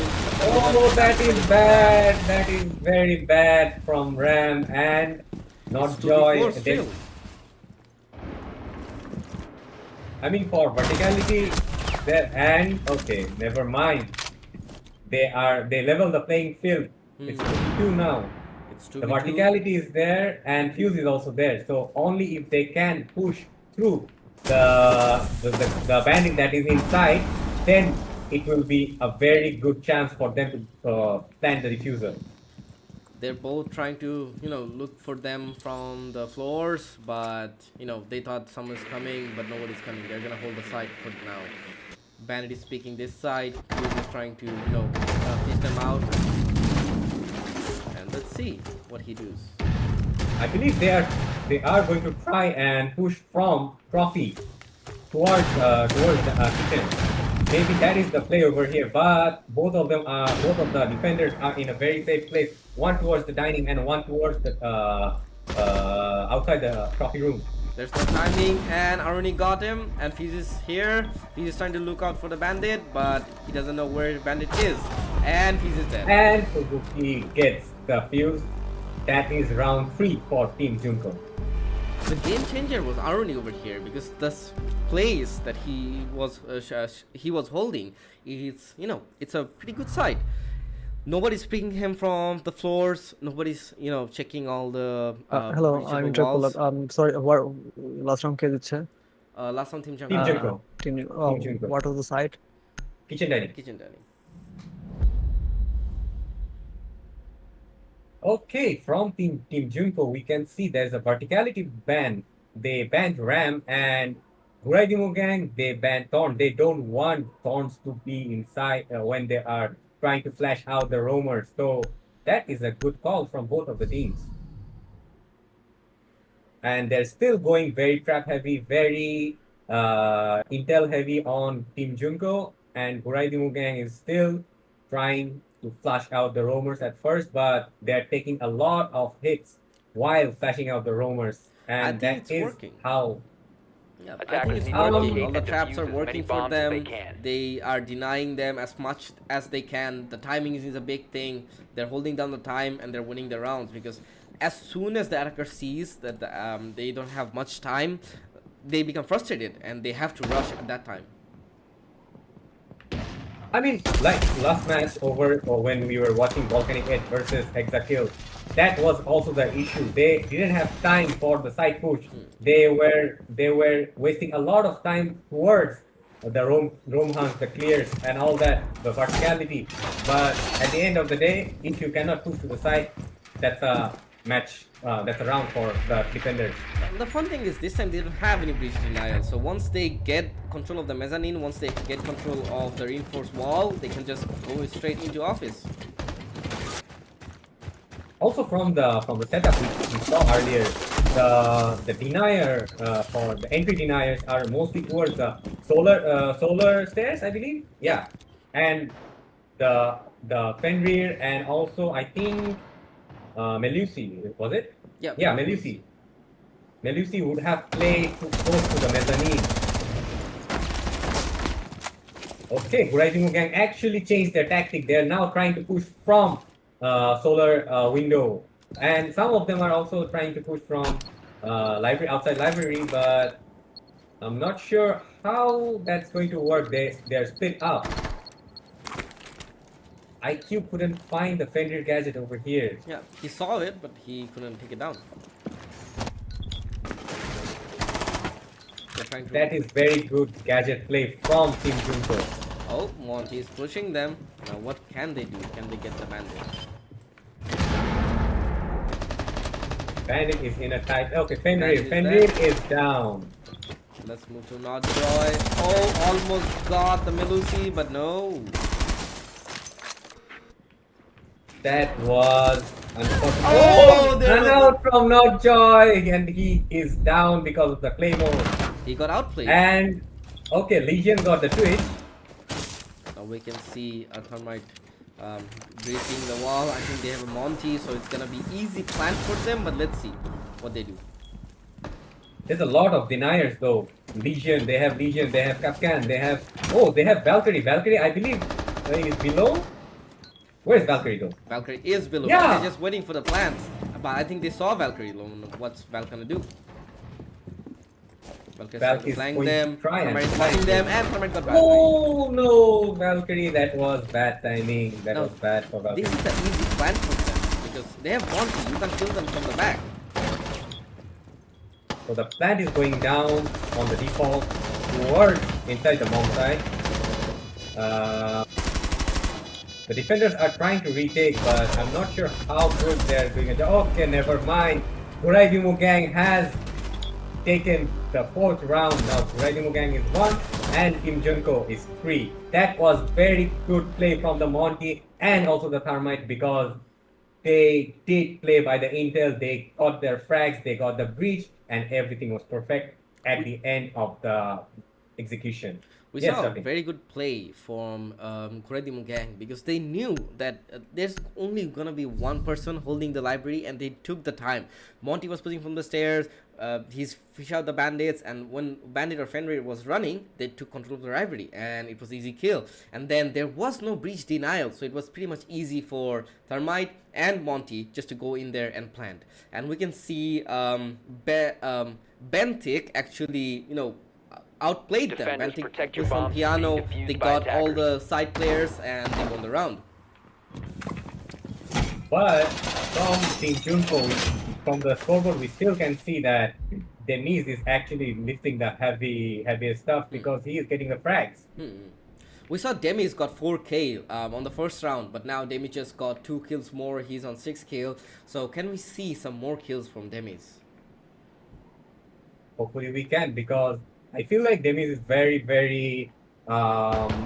Oh, that is bad. That is very bad from Ram and not It's Joy. 2v4 still. I mean, for verticality, there and okay, never mind. They level the playing field. It's 2 now. It's The 2v2. verticality is there and Fuse is also there. So only if they can push through the bandit that is inside, then it will be a very good chance for them to plant the diffuser. They're both trying to, look for them from the floors, but, they thought someone's coming, but nobody's coming. They're gonna hold the site for now. Bandit is speaking this side. Fuse is trying to, fish them out. And let's see what he does. I believe they are going to try and push from Trophy towards the kitchen. Maybe that is the play over here, but both of the defenders are in a very safe place. One towards the dining and one towards the outside the trophy room. There's no timing, and Aruni got him, and Fuse is here. Fuse is trying to look out for the bandit, but he doesn't know where bandit is. And Fuse is dead. And Suzuki gets the fuse. That is round 3 for Team Junko. The game changer was Aruni over here, because this place that he was holding, it's a pretty good site. Nobody's picking him from the floors. Nobody's checking all the Hello, breachable I'm walls. Interpol. Sorry, what last round কে দিচ্ছে? Last time Team Team Jungle. Jungle. Team Junko. what was the site? Kitchen dining. Kitchen dining. Okay, from Team Junko, we can see there's a verticality ban. They banned Ram and Guraidimu Gang, they banned Thorn. They don't want Thorns to be inside when they are trying to flash out the roamers. So that is a good call from both of the teams. And they're still going very trap heavy, very intel heavy on Team Junko, and Guraidimu Gang is still trying to flash out the roamers at first, but they're taking a lot of hits while flashing out the roamers. And I think that it's is working. how Yeah, I think Attackers it's need to working. locate All the and traps defuse are as many working for bombs as they them. can. They are denying them as much as they can. The timing is a big thing. They're holding down the time and they're winning the rounds because as soon as the attacker sees that they don't have much time, they become frustrated and they have to rush at that time. I mean, like last match over or when we were watching Volcanic Edge versus Hexakill, that was also the issue. They didn't have time for the side push. They were wasting a lot of time towards the roam hunts, the clears, and all that, the verticality. But at the end of the day, if you cannot push to the side, that's a match. That's a round for the defenders. And the fun thing is this time they don't have any breach denial. So once they get control of the mezzanine, once they get control of the reinforced wall, they can just go straight into office. Also from the setup we saw earlier, the denier for the entry deniers are mostly towards the solar stairs, I believe. Yeah, and the Fenrir and also I think Melusi, was it? Yeah. Yeah, Melusi. Melusi would have played too close to the mezzanine. Okay, Guraidimu gang actually changed their tactic. They're now trying to push from solar window, and some of them are also trying to push from outside library, but I'm not sure how that's going to work. They're split up. IQ couldn't find the Fenrir gadget over here. Yeah, he saw it, but he couldn't take it down. They're trying to. That is very good gadget play from Team Junko. Oh, Monty is pushing them. Now, what can they do? Can they get the bandage? Bandit is in a tight. Okay, Fenrir. Bandit is Fenrir is down. Let's move to Nodjoy. Oh, almost got the Melusi, but no. That was unfortunate. Oh, there run was out from Notjoy, and he is down because of the claymore. He got outplayed. And okay, Legion got the twitch. Now we can see a Thermite breaking the wall. I think they have a Monty, so it's gonna be easy plan for them. But let's see what they do. There's a lot of deniers though. Legion, they have Kapkan, they have Valkyrie. Valkyrie, I believe, is below. Where's Valkyrie though? Valkyrie is below. Yeah. They're just waiting for the plants. But I think they saw Valkyrie. What's Val gonna do? Valkyrie's flying going them. to try and Thermite flank fighting them, them. and Thermite got Valkyrie. Oh no, Valkyrie, that was bad timing. That No, was bad for Valkyrie. This is the easy plan for them because they have Monty. You can kill them from the back. So the plant is going down on the default towards inside the bomb side. The defenders are trying to retake, but I'm not sure how good they're doing it. Okay, never mind. Guraidimu gang has taken the 4th round. Now Guraidimu gang is 1 and Kim Junko is 3. That was very good play from the Monty and also the Thermite because they did play by the intel. They got their frags, they got the breach, and everything was perfect at the end of the execution. We Yes, saw a Rafi. very good play from Guraidimu gang because they knew that there's only gonna be one person holding the library, and they took the time. Monty was pushing from the stairs. He's fish out the bandits, and when Bandit or Fenrir was running, they took control of the library, and it was easy kill. And then there was no breach denial, so it was pretty much easy for Thermite and Monty just to go in there and plant. And we can see Bentic actually, outplayed them. Defenders, Bentic protect your pushed from bombs from piano. being defused They by got all attackers. the side players, and they won the round. But from Team Junko, from the scoreboard, we still can see that Demise is actually lifting the heaviest stuff because he is getting the frags. We saw Demis got 4k on the first round, but now Demis just got 2 kills more. He's on 6 kill. So can we see some more kills from Demis? Hopefully we can, because I feel like Demis is very, very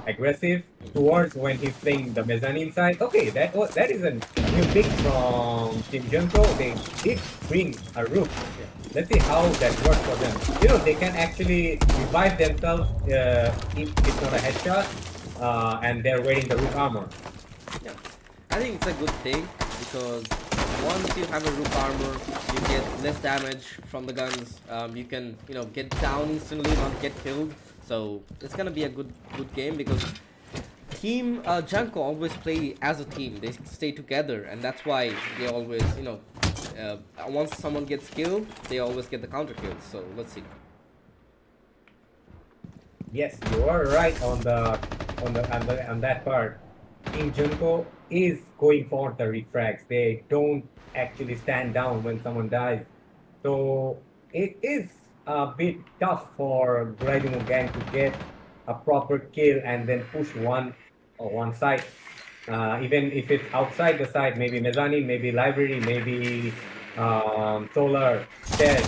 aggressive towards when he's playing the mezzanine side. Okay, that is a new pick from Team Junko. They did bring a roof. Let's see how that works for them. They can actually revive themselves if it's not a headshot, and they're wearing the roof armor. Yeah, I think it's a good thing because once you have a roof armor, you get less damage from the guns. You can, get down instantly, not get killed. So it's gonna be a good game because Team Junko always play as a team. They stay together, and that's why they always, once someone gets killed, they always get the counter kills. So let's see. Yes, you are right on that part. Team Junko is going for the refrags. They don't actually stand down when someone dies. So it is a bit tough for Gradimu gang to get a proper kill and then push one side. Even if it's outside the side, maybe mezzanine, maybe library, maybe solar, stairs.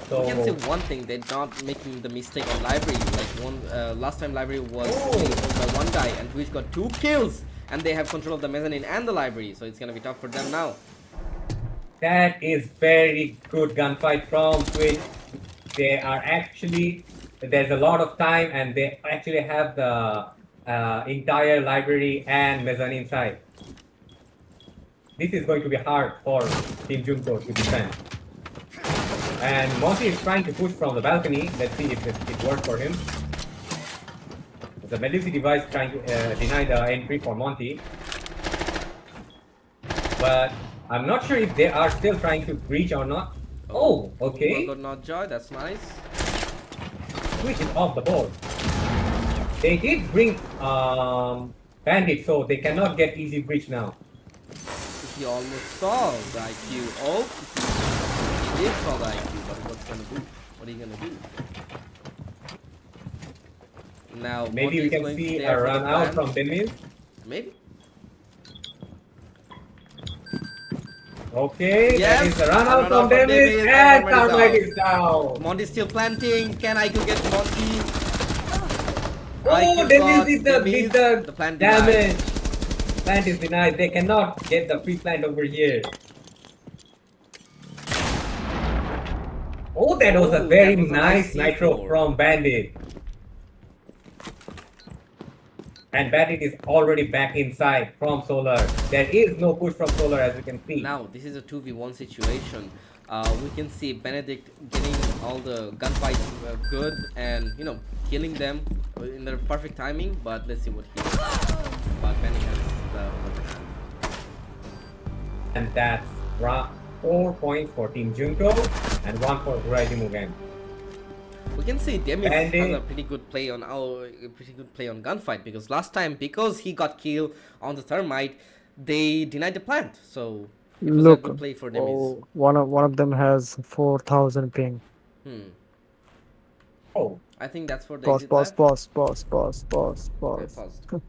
So You can say one thing, they're not making the mistake on library. Like last time library was only owned by one guy and Twitch got 2 kills and they have control of the mezzanine and the library, so it's gonna be tough for them now. that is very good gunfight from Twitch. They are actually, there's a lot of time and they actually have the entire library and mezzanine side. This is going to be hard for Team Junko to defend. And Monty is trying to push from the balcony. Let's see if it works for him. The Medusi device trying to deny the entry for Monty. But I'm not sure if they are still trying to breach or not. Oh, okay. Got not joy, that's nice. Switch is off the board. They did bring Bandit, so they cannot get easy breach now. He almost saw the IQ. Oh, he did saw the IQ, but what's gonna do? What are you gonna do? Now, Maybe Monty we is can going see there a for the run out plan. from Demis. Maybe. Okay, Yes, that is the run out run from out from Demis, Demis, and Carmine is Carmine is down. Monty's still planting. Can IQ get Monty? Oh, Demis did the plant denied. damage. Plant is denied. They cannot get the free plant over here. Oh, that was a Oh, very that was a nice nice nitro C4. from Bandit. And Bandit is already back inside from Solar. There is no push from Solar as you can see. Now, this is a 2v1 situation. We can see Benedict getting all the gunfights good and, killing them in the perfect timing. But let's see what he does. But Benedict has the upper hand. And that's 4 points for Team Junko and 1 for Uraiji Mugen. We can see Demis has Bandit. a pretty good play on gunfight because last time, because he got killed on the thermite, they denied the plant. So it was a Look, good play for Demis. oh, one of them has 4,000 ping. Oh, I think that's for the Pause, exit pause, lab. pause, pause, pause, pause, Okay, pause. pause.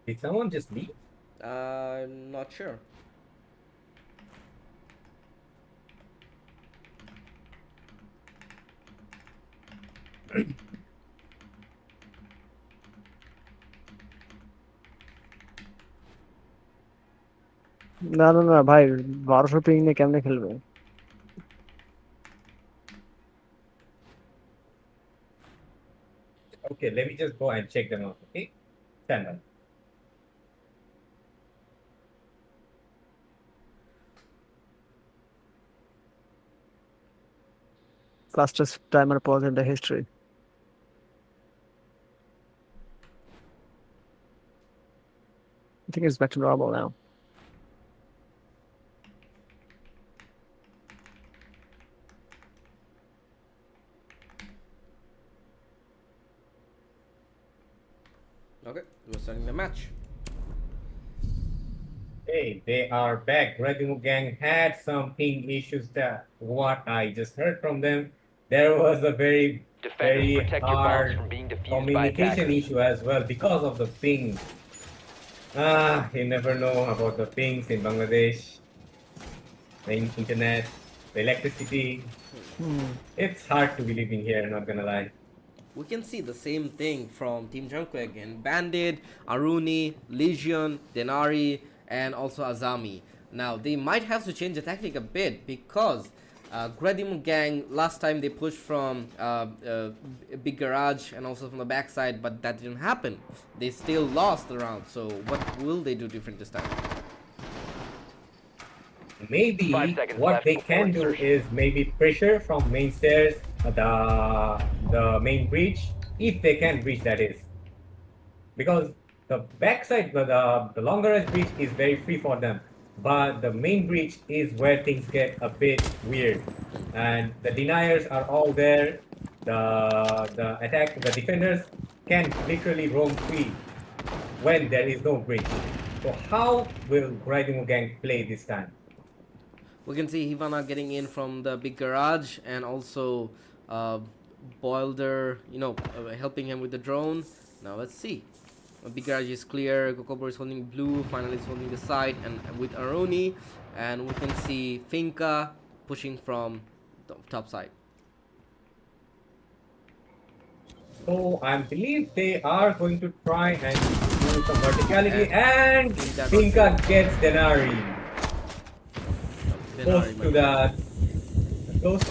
did someone just leave? I'm not sure. না না না ভাই 1200 ping নিয়ে কেমনে খেলবে? Okay, let me just go and check them out. Okay, stand by. Fastest timer pause in the history. I think it's back to normal now. Okay, we're starting the match. Hey, they are back. Revenue Gang had some ping issues that what I just heard from them. There was a very Defenders, protect your bombs hard from being defused by communication attackers. issue as well because of the ping. You never know about the pings in Bangladesh, the internet, the electricity. It's hard to be living here, not gonna lie. We can see the same thing from Team Junko again. Bandit, Aruni, Legion, Denari, and also Azami. Now, they might have to change the tactic a bit because Gradium Gang, last time they pushed from a big garage and also from the backside, but that didn't happen. They still lost the round. So what will they do different this time? Maybe 5 seconds what left they before can do insertion. is maybe pressure from main stairs, the main breach, if they can breach, that is. Because the backside, the longer edge breach is very free for them, but the main breach is where things get a bit weird, and the deniers are all there. The defenders can literally roam free when there is no breach. So how will Grinding Gang play this time? We can see Hivana getting in from the big garage and also Boilder, helping him with the drone. Now let's see. Big garage is clear. Gokobo is holding blue. Finally, is holding the side and with Aroni, and we can see Finka pushing from the top side. So I believe they are going to try and do some verticality, and Pinka gets Denari close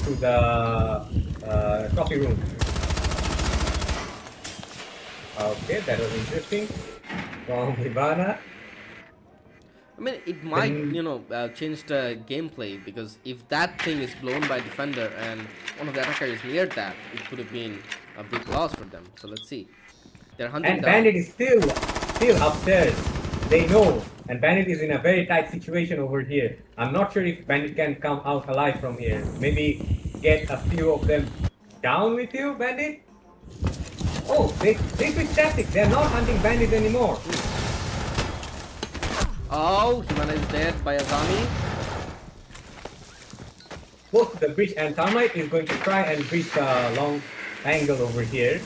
to the coffee room. Okay, that was interesting from Ivana. I mean, it might, change the gameplay, because if that thing is blown by defender and one of the attackers is near that, it could have been a big loss for them. So let's see. They're hunting And down. Bandit is still upstairs. They know, and Bandit is in a very tight situation over here. I'm not sure if Bandit can come out alive from here. Maybe get a few of them down with you, Bandit. Oh, they switched tactics. They're not hunting Bandit anymore. Oh, Himana is dead by Azami. Close to the bridge, and Thermite is going to try and breach the long angle over here.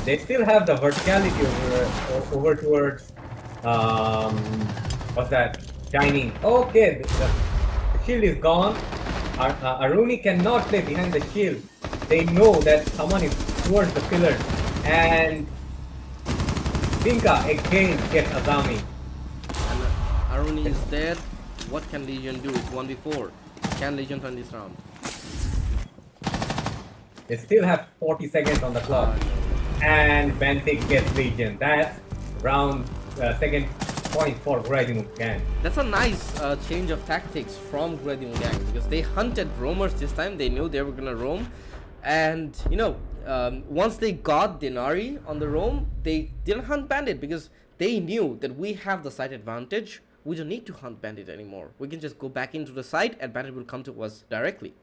They still have the verticality over towards what's that? Dining. Okay, the shield is gone. Aruni cannot play behind the shield. They know that someone is towards the pillars, and Pinka again gets Azami. And Aruni is dead. What can Legion do? It's 1v4. Can Legion turn this round? They still have 40 seconds on the clock. And Bantic gets Legion. That's round second point for Gradium Gang. That's a nice change of tactics from Gradium Gang, because they hunted roamers this time. They knew they were gonna roam, and once they got Denari on the roam, they didn't hunt Bandit because they knew that we have the site advantage. We don't need to hunt Bandit anymore. We can just go back into the site and Bandit will come to us directly.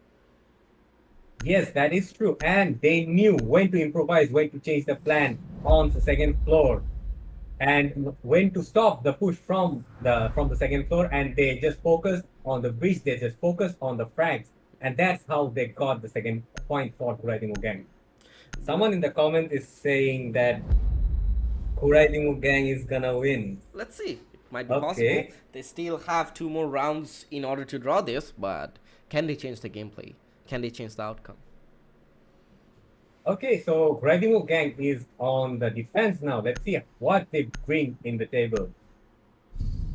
Yes, that is true. And they knew when to improvise, when to change the plan on the second floor, and when to stop the push from the second floor. And they just focused on the breach. They just focused on the frags, and that's how they got the second point for Kuraidimu Gang. Someone in the comment is saying that Kuraidimu Gang is gonna win. Let's see. It might be possible. They still have 2 more rounds in order to draw this, but can they change the gameplay? Can they change the outcome? Okay, so Gradimu Gang is on the defense now. Let's see what they bring in the table.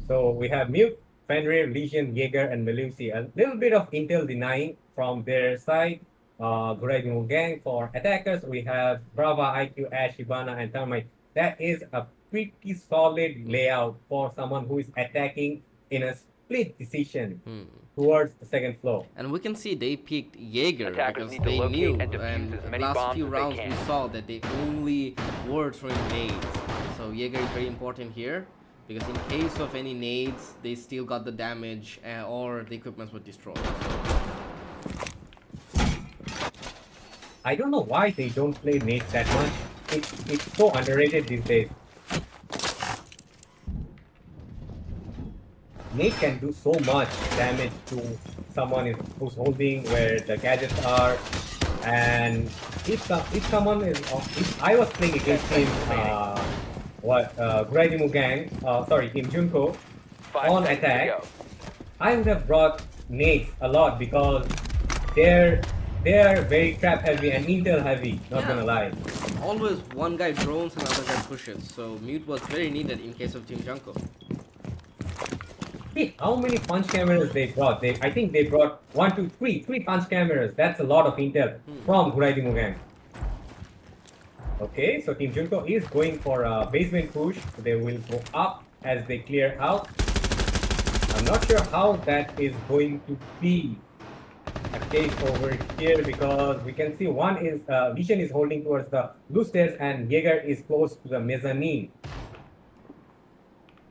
So we have Mute, Fenrir, Legion, Jaeger, and Melusi. A little bit of intel denying from their side. Gradimu Gang for attackers, we have Brava, IQ, Ash, Hibana, and Thermite. That is a pretty solid layout for someone who is attacking in a split decision towards the second floor. And we can see they picked Jaeger Attackers because need to they knew, locate and defuse and as the many last bombs few as they rounds we can. saw that they only were throwing nades. So Jaeger is very important here, because in case of any nades, they still got the damage or the equipments were destroyed. I don't know why they don't play nades that much. It's so underrated these days. Nate can do so much damage to someone who's holding where the gadgets are, and if I was playing against him, Gradimu Gang, Team Junko, 5 on seconds to attack, go. I would have brought nades a lot because they're very trap heavy and intel heavy. Not gonna lie. Always one guy drones and other guy pushes. So Mute was very needed in case of Team Junko. See how many punch cameras they brought. I think they brought one, two, three punch cameras. That's a lot of intel from Huraidi Mugang. Okay, so Team Junko is going for a basement push. They will go up as they clear out. I'm not sure how that is going to be a case over here because we can see one is Vision is holding towards the blue stairs and Jaeger is close to the mezzanine.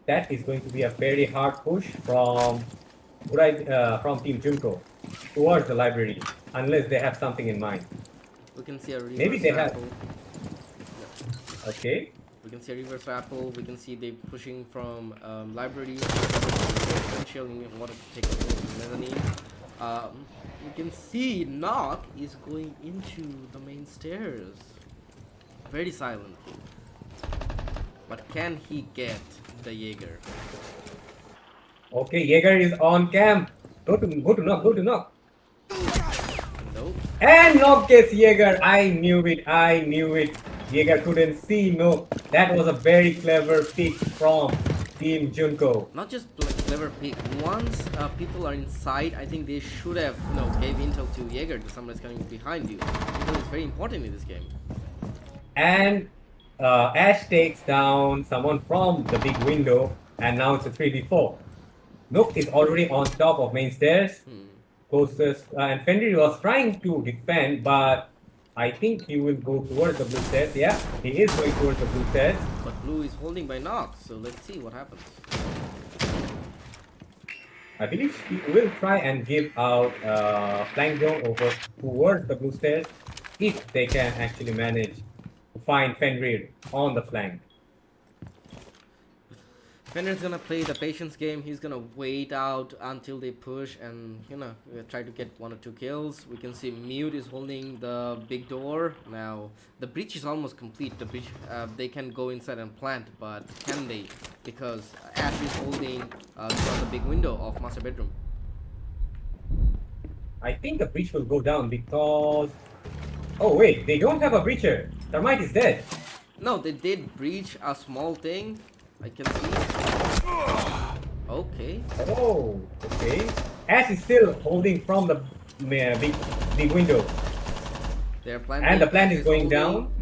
That is going to be a very hard push from Team Junko towards the library unless they have something in mind. We can see a reverse Maybe they have. apple. Okay. We can see a reverse apple. We can see they pushing from library. Potential in order to take control of the mezzanine. You can see Knock is going into the main stairs. Very silently. But can he get the Jaeger? Okay, Jaeger is on camp. Go to knock. Nope. And Knock gets Jaeger. I knew it. Jaeger couldn't see. No, that was a very clever pick from Team Junko. Not just like clever pick. Once people are inside, I think they should have gave intel to Jaeger that somebody's coming behind you. Intel is very important in this game. And Ash takes down someone from the big window, and now it's a 3v4. Nook is already on top of main stairs. Closest, and Fenrir was trying to defend, but I think he will go towards the blue stairs. Yeah, he is going towards the blue stairs. But Blue is holding by Knock, so let's see what happens. I believe he will try and give out flank drone over towards the blue stairs if they can actually manage to find Fenrir on the flank. Fenrir's gonna play the patience game. He's gonna wait out until they push and try to get 1 or 2 kills. We can see Mute is holding the big door. Now the breach is almost complete. The breach, they can go inside and plant, but can they? Because Ash is holding the big window of master bedroom. I think the breach will go down because... Oh wait, they don't have a breacher. Thermite is dead. No, they did breach a small thing. I can see. Okay. Oh, okay. Ash is still holding from the big window. They're planning. And the plant is Ash going holding. down.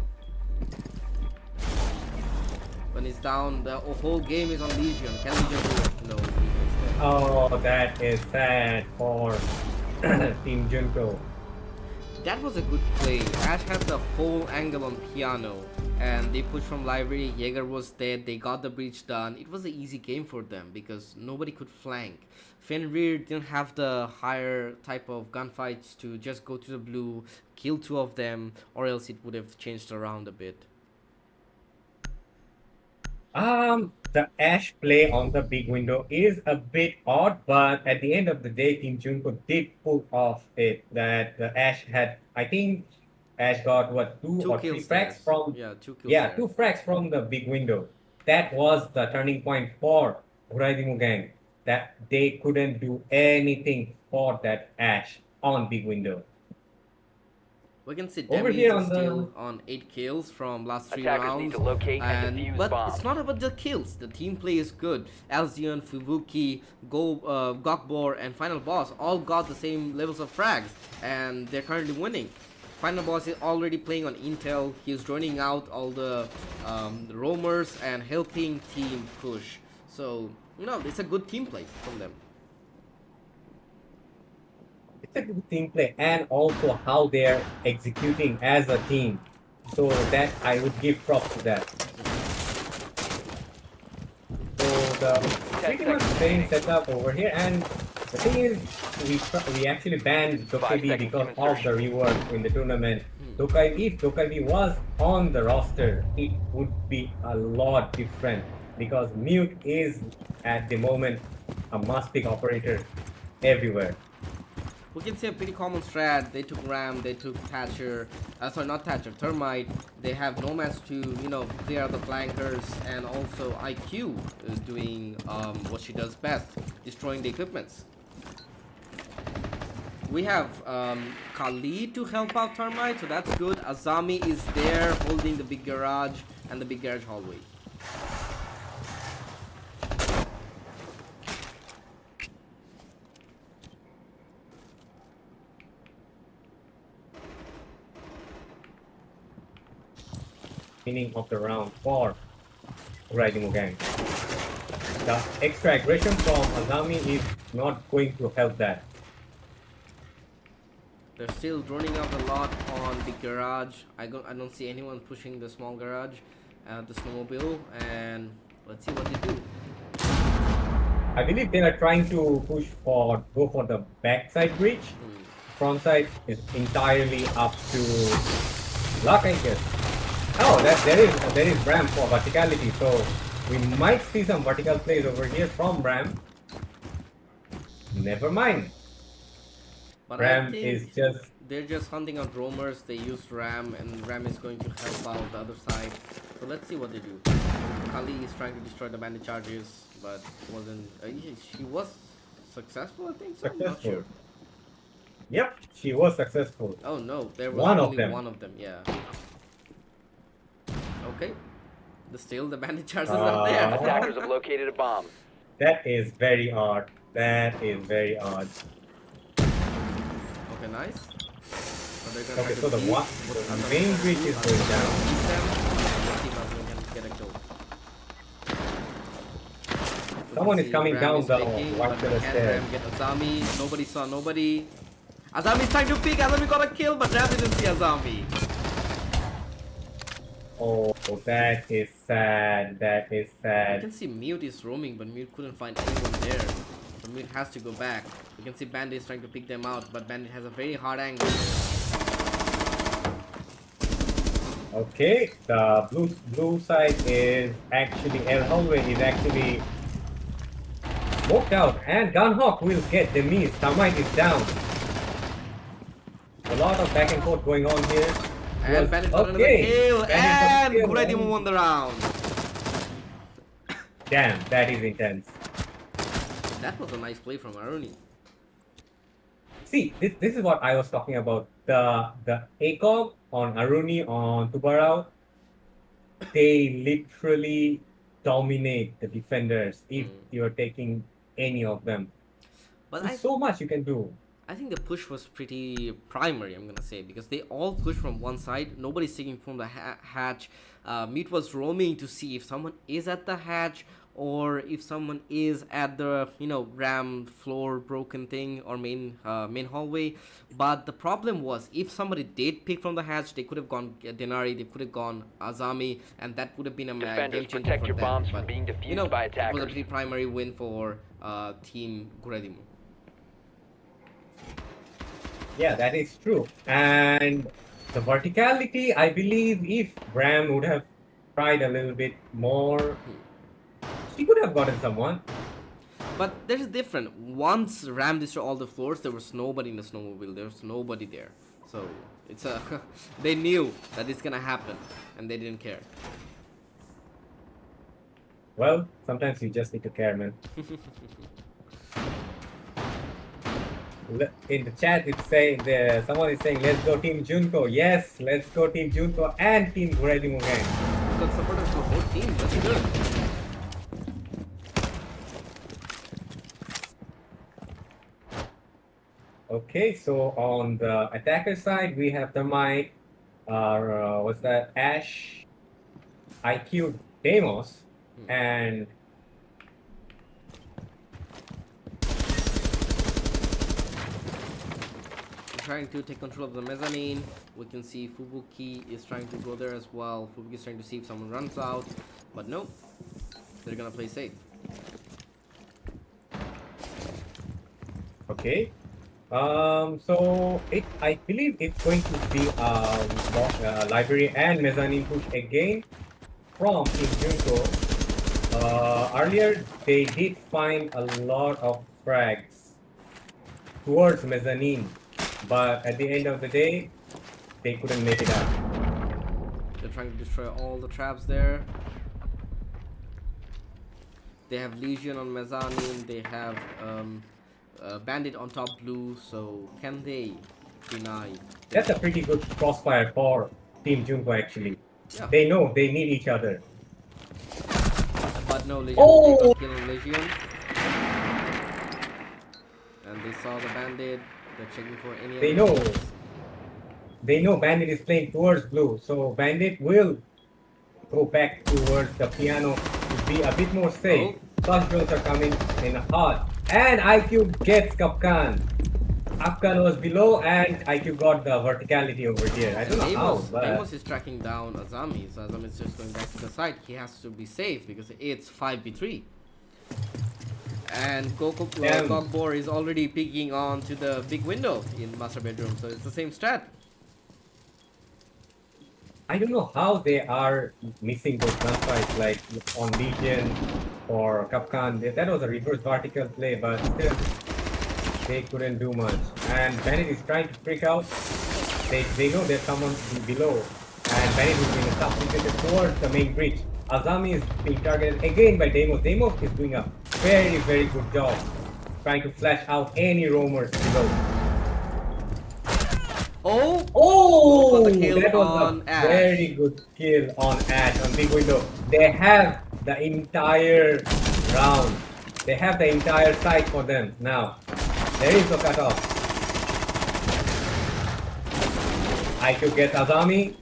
When it's down, the whole game is on Legion. Can Legion do it? No, Legion is dead. Oh, that is sad for Team Junko. That was a good play. Ash had the whole angle on piano and they pushed from library. Jaeger was dead. They got the breach done. It was an easy game for them because nobody could flank. Fenrir didn't have the higher type of gunfights to just go to the blue, kill 2 of them, or else it would have changed around a bit. The Ash play on the big window is a bit odd, but at the end of the day, Team Junko did pull off it. That the Ash had, I think, Ash got what 2 or 3 frags from 2 kills. Yeah, 2 frags from the big window. That was the turning point for Huraidi Mugang. That they couldn't do anything for that Ash on big window. We can see Over Demi here is on the- still on 8 kills from last 3 Attackers rounds. need to locate and defuse But bombs. it's not about the kills. The team play is good. Alzion, Fubuki, Gokbor, and Final Boss all got the same levels of frags, and they're currently winning. Final Boss is already playing on Intel. He's joining out all the roamers and helping team push. So, it's a good team play from them. It's a good team play and also how they're executing as a team. So that I would give props to that. So the pretty much same setup over here, and the thing is we actually banned Dokkaebi because of the reward in the tournament. If Dokkaebi was on the roster, it would be a lot different because Mute is at the moment a must-pick operator everywhere. We can see a pretty common strat. They took Ram, they took Thatcher, sorry, not Thatcher, Thermite. They have Nomads to, clear out the flankers, and also IQ is doing what she does best, destroying the equipments. We have Khalid to help out Thermite, so that's good. Azami is there holding the big garage and the big garage hallway. beginning of the round for Riding Gang. The extra aggression from Azami is not going to help that. They're still droning out a lot on the garage. I don't see anyone pushing the small garage, the snowmobile, and let's see what they do. I believe they are trying to go for the backside bridge. Front side is entirely up to luck, I guess. Oh, there is Bram for verticality, so we might see some vertical plays over here from Bram. Never mind. But Ram I think is just they're just hunting out roamers. They used Ram, and Ram is going to help out the other side. So let's see what they do. Kali is trying to destroy the bandit charges, but wasn't. She was successful, I think. So I'm not successful. sure. Yep, she was successful. Oh no, there was One of only them. one of them. Yeah. Okay. The bandit charges are there. Attackers have located a bomb. That is very odd. That is very odd. Okay, nice. So they're gonna Okay, try so to the beat one, with the another main bridge is going down. beat them. Let's see if Azami can get a kill. Someone is See, coming Ram down is the making, white but color can stairs. Ram get Azami? Nobody saw nobody. Azami is trying to pick. Azami got a kill, but Ram didn't see Azami. Oh, that is sad. That is You sad. can see Mute is roaming, but Mute couldn't find anyone there. So Mute has to go back. You can see Bandit is trying to pick them out, but Bandit has a very hard angle. Okay, the blue side is actually El Hallway is actually smoked out, and Gunhawk will get the miss. Termite is down. A lot of back and forth going on here. And Bandit got another kill, and Kuredimu won the round. Damn, that is intense. That was a nice play from Aruni. See, this is what I was talking about. The ACOG on Aruni, on Tubarao, they literally dominate the defenders if you're taking any of them. But There's so much you can do. I think the push was pretty primary, I'm gonna say, because they all pushed from one side. Nobody's taking from the hatch. Meat was roaming to see if someone is at the hatch or if someone is at the ram floor broken thing or main hallway. But the problem was, if somebody did pick from the hatch, they could have gone Denari, they could have gone Azami, and that would have been a Defenders, game changer protect for your them. bombs But from being defused by it was a attackers. pretty primary win for Team Kuredimu. Yeah, that is true. And the verticality, I believe if Bram would have tried a little bit more, she could have gotten someone. But there's different. Once Ram destroyed all the floors, there was nobody in the snowmobile. There was nobody there. So it's a they knew that it's gonna happen, and they didn't care. Well, sometimes you just need to care, man. In the chat, it's saying someone is saying, "Let's go Team Junko." Yes, let's go Team Junko and Team Kuredimu gang. Got supporters for both teams. That's good. Okay, so on the attacker side, we have Termite, what's that? Ash, IQ, Deimos, and Trying to take control of the mezzanine. We can see Fubuki is trying to go there as well. Fubuki is trying to see if someone runs out, but no, they're gonna play safe. okay. So I believe it's going to be library and mezzanine push again from Team Junko. Earlier they did find a lot of frags towards mezzanine, but at the end of the day, they couldn't make it out. They're trying to destroy all the traps there. They have Legion on mezzanine. They have Bandit on top blue. So can they deny? That's a pretty good crossfire for Team Junko actually. Yeah. They know they need each other. But no, Legion. Oh! They got kill on Legion. And they saw the Bandit. They're checking for any. They other know. They know Bandit is playing towards blue, so Bandit will go back towards the piano to be a bit more safe. Flush drones are coming in hard. And IQ gets Kapkan. Kapkan was below and IQ got the verticality over here. I don't know how, but... Deimos is tracking down Azami, so Azami is just going back to the side. He has to be safe because it's 5v3. And Kokbor is already peeking onto the big window in master bedroom, so it's the same strat. I don't know how they are missing those gunfights like on Legion or Kapkan. That was a reverse vertical play, but still they couldn't do much. And Bennett is trying to freak out. They know there's someone below. And Bennett is being substituted towards the main bridge. Azami is being targeted again by Deimos. Deimos is doing a very, very good job trying to flash out any roamers below. Oh! The kill That was on a Ash. very good kill on Ash on big window. They have the entire round. They have the entire site for them now. There is no cutoff. IQ gets Azami.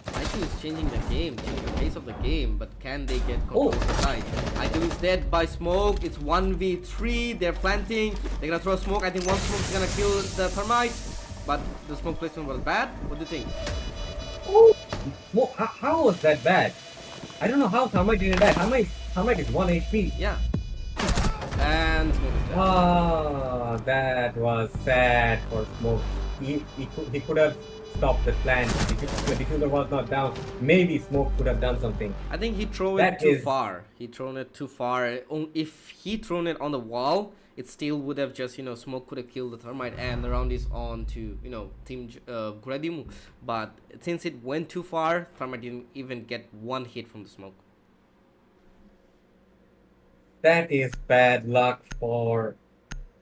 IQ is changing the game, changing the pace of the game, but can they get control of the side? IQ is dead by smoke. It's 1v3. They're planting. They're gonna throw smoke. I think one smoke is gonna kill the thermite, but the smoke placement was bad. What do you think? Oh, how was that bad? I don't know how Thermite didn't die. Thermite is 1 HP. Yeah. And smoke is dead. Ah, that was sad for Smoke. He could have stopped the plan. If the diffuser was not down, maybe Smoke could have done something. I think he threw it too far. He thrown it too far. If he thrown it on the wall, it still would have just, smoke could have killed the thermite and the round is on to, Team Gradimu. But since it went too far, thermite didn't even get one hit from the smoke. That is bad luck for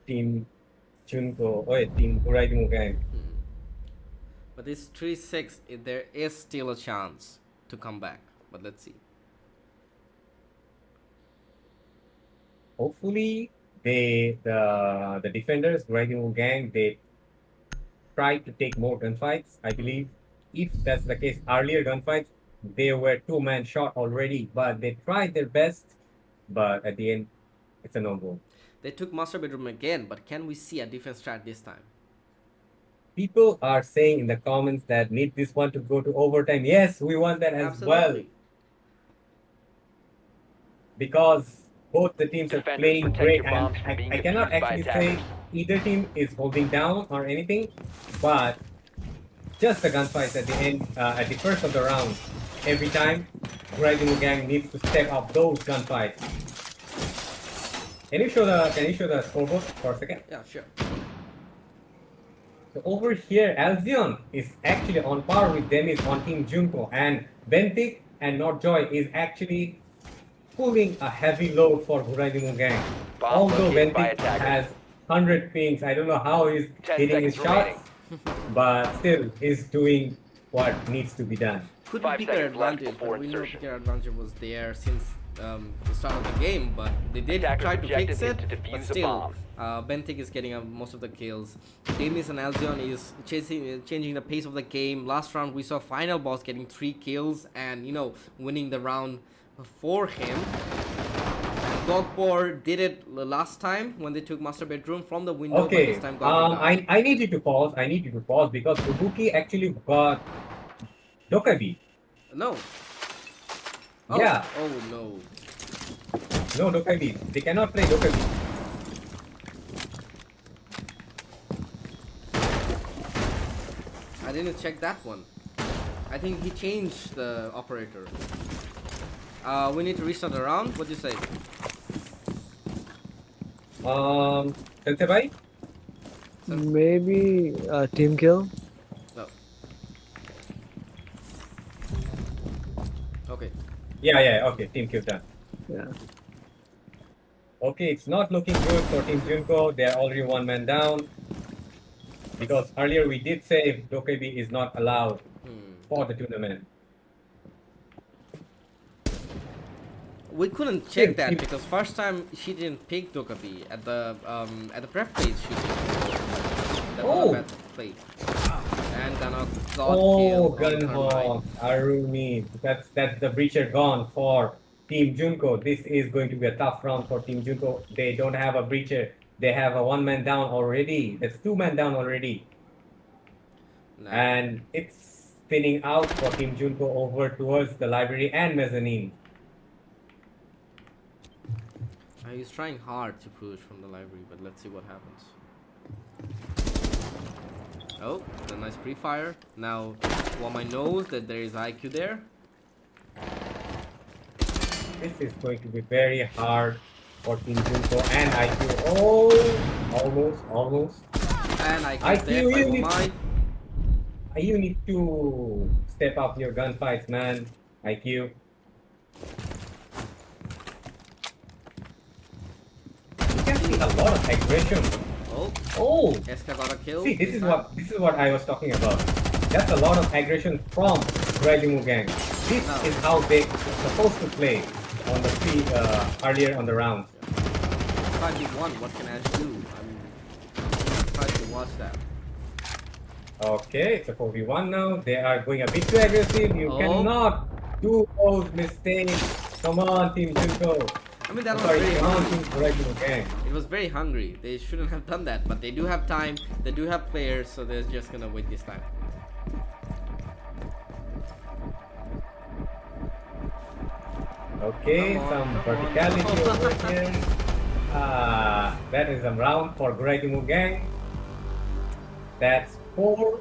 Team Junko. Team Gradimu gang. But this 3-6, there is still a chance to come back. But let's see. Hopefully, the defenders, Gradimu gang, they try to take more gunfights. I believe if that's the case, earlier gunfights, they were 2-man shot already, but they tried their best. But at the end, it's a no-go. They took master bedroom again, but can we see a defense strat this time? People are saying in the comments that need this one to go to overtime. Yes, we want that as well. Because both the teams are playing great, and I cannot actually say either team is holding down or anything, but just the gunfights at the end, at the first of the round, every time, Gradimu gang needs to step up those gunfights. Can you show the scoreboard for a second? Yeah, sure. So over here, Alzion is actually on par with Demis on Team Junko, and Bentik and Nordjoy is actually pulling a heavy load for Gradimu gang. Although Bentik has 100 pings, I don't know how he's hitting his shots, but still he's doing what needs to be done. Could be bigger advantage, but we know bigger advantage was there since the start of the game, but they did try to fix it, but still, Bentik is getting most of the kills. Demis and Alzion is changing the pace of the game. Last round we saw Final Boss getting 3 kills and, winning the round for him. Gogpor did it last time when they took master bedroom from the window. Okay, but this time I need you to pause. I need you to pause because Fubuki actually got Dokabi. No. Oh. Yeah. Oh no. No Dokabi. They cannot play Dokabi. I didn't check that one. I think he changed the operator. We need to restart the round. What do you say? Sensei bhai? Maybe team kill. No. Okay. Yeah, okay, team kill done. Yeah. Okay, it's not looking good for Team Junko. They're already 1 man down. Because earlier we did say Dokebi is not allowed for the tournament. We couldn't check that because first time she didn't pick Dokabi at the prep phase. She did. That was a bad play. And gonna got Oh, killed on Gunhawk, Arumi. That's the breacher gone for Team Junko. This is going to be a tough round for Team Junko. They don't have a breacher. They have a one-man down already. That's two-man down already. Now, And it's spinning out for Team Junko over towards the library and mezzanine. he's trying hard to push from the library, but let's see what happens. Oh, a nice pre-fire. Now, Wamai knows that there is IQ there. This is going to be very hard for Team Junko and IQ. Oh, almost. And IQ IQ, dead by you need- Wamai. You need to step up your gunfights, man. IQ. You can see a lot of aggression. Oh, Oh, SK got a kill. see, this is what I was talking about. That's a lot of aggression from Gradimu gang. This No. is how they supposed to play on the earlier on the round. 5v1, what can Ash do? I'm trying to watch that. Okay, it's a 4v1 now. They are going a bit too aggressive. You Oh. cannot do those mistakes. Come on, Team Junko. I mean, that was Sorry, very come on, hungry. Team Gradimu gang. It was very hungry. They shouldn't have done that, but they do have time. They do have players, so they're just gonna wait this time. Okay, Come on, some come on. verticality over here. That is a round for Gradimu gang. That's 4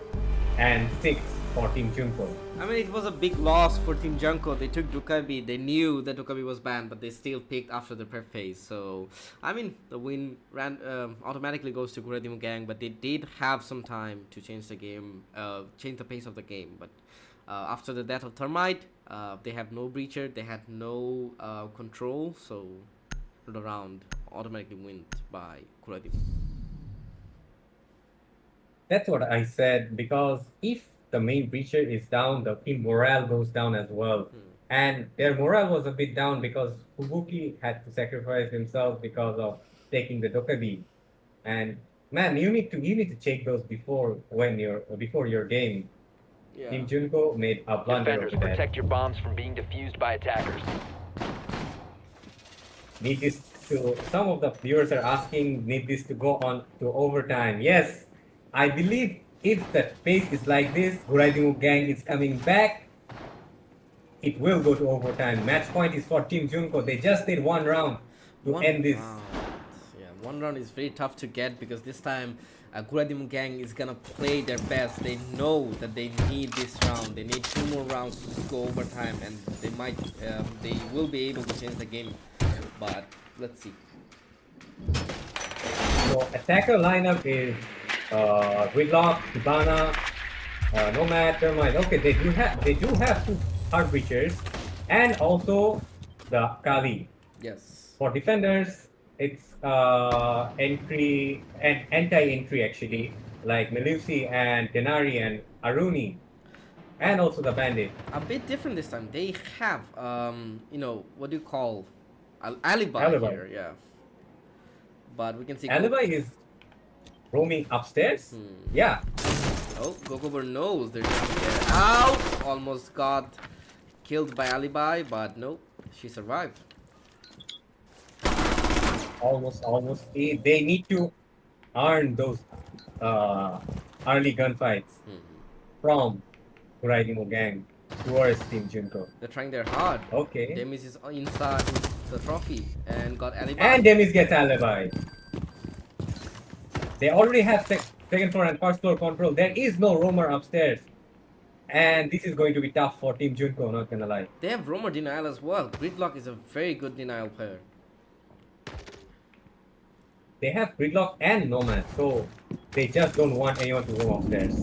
and 6 for Team Junko. I mean, it was a big loss for Team Junko. They took Dukabi. They knew that Dukabi was banned, but they still picked after the prep phase. So, I mean, the win automatically goes to Gradimu gang, but they did have some time to change the game, change the pace of the game. But after the death of Thermite, they have no breacher. They had no control, so the round automatically went by Gradimu. That's what I said, because if the main breacher is down, the team morale goes down as well. And their morale was a bit down because Fubuki had to sacrifice himself because of taking the Dokabi. And man, you need to check those before your game. Yeah. Team Junko made a blunder Defenders, over that. protect your bombs from being defused by attackers. Need this to some of the viewers are asking, need this to go on to overtime? Yes, I believe if the pace is like this, Gradimu gang is coming back, it will go to overtime. Match point is for Team Junko. They just did one round to end this. Round. Yeah, one round is very tough to get because this time Gradimu gang is gonna play their best. They know that they need this round. They need 2 more rounds to go overtime, and they will be able to change the game. But let's see. So attacker lineup is Gridlock, Hibana, Nomad, Termite. Okay, they do have 2 hard breachers and also the Kali. Yes. For defenders, it's entry and anti-entry actually, like Melusi and Denari and Aruni, and also the Bandit. A bit different this time. They have what do you call alibi Alibi. here? Yeah. But we can see Alibi is roaming upstairs. Yeah, Oh, Gokover knows they're just there. Ow! Almost got killed by Alibi, but no, she survived. almost. They need to earn those early gunfights from Kuraidimu gang towards Team Junko. They're trying their hard. Okay. Demis is inside the trophy and got Alibi. And Demis gets alibi. They already have second floor and first floor control. There is no roamer upstairs. And this is going to be tough for Team Junko, not gonna lie. They have roamer denial as well. Gridlock is a very good denial player. They have Gridlock and Nomad, so they just don't want anyone to roam upstairs.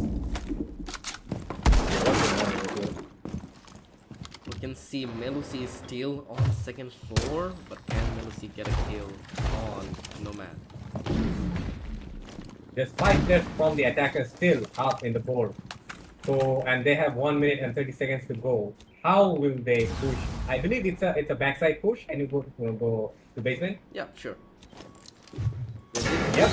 We can see Melusi is still on the second floor, but can Melusi get a kill on Nomad? There's 5 players from the attacker still up in the board. So, and they have 1 minute and 30 seconds to go. How will they push? I believe it's a backside push, and you go to basement. Yeah, sure. Yep.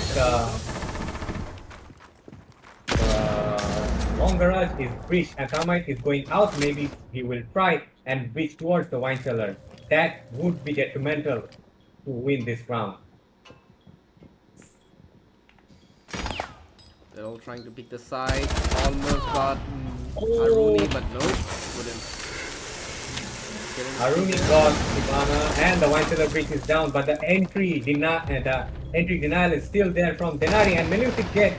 Long garage is breached, and Thermite is going out. Maybe he will try and breach towards the wine cellar. That would be detrimental to win this round. They're all trying to pick the side. Almost got Oh. Aruni, but no, couldn't. Aruni got Ivana, and the wine cellar breach is down, but the entry denial is still there from Denari, and Melusic gets.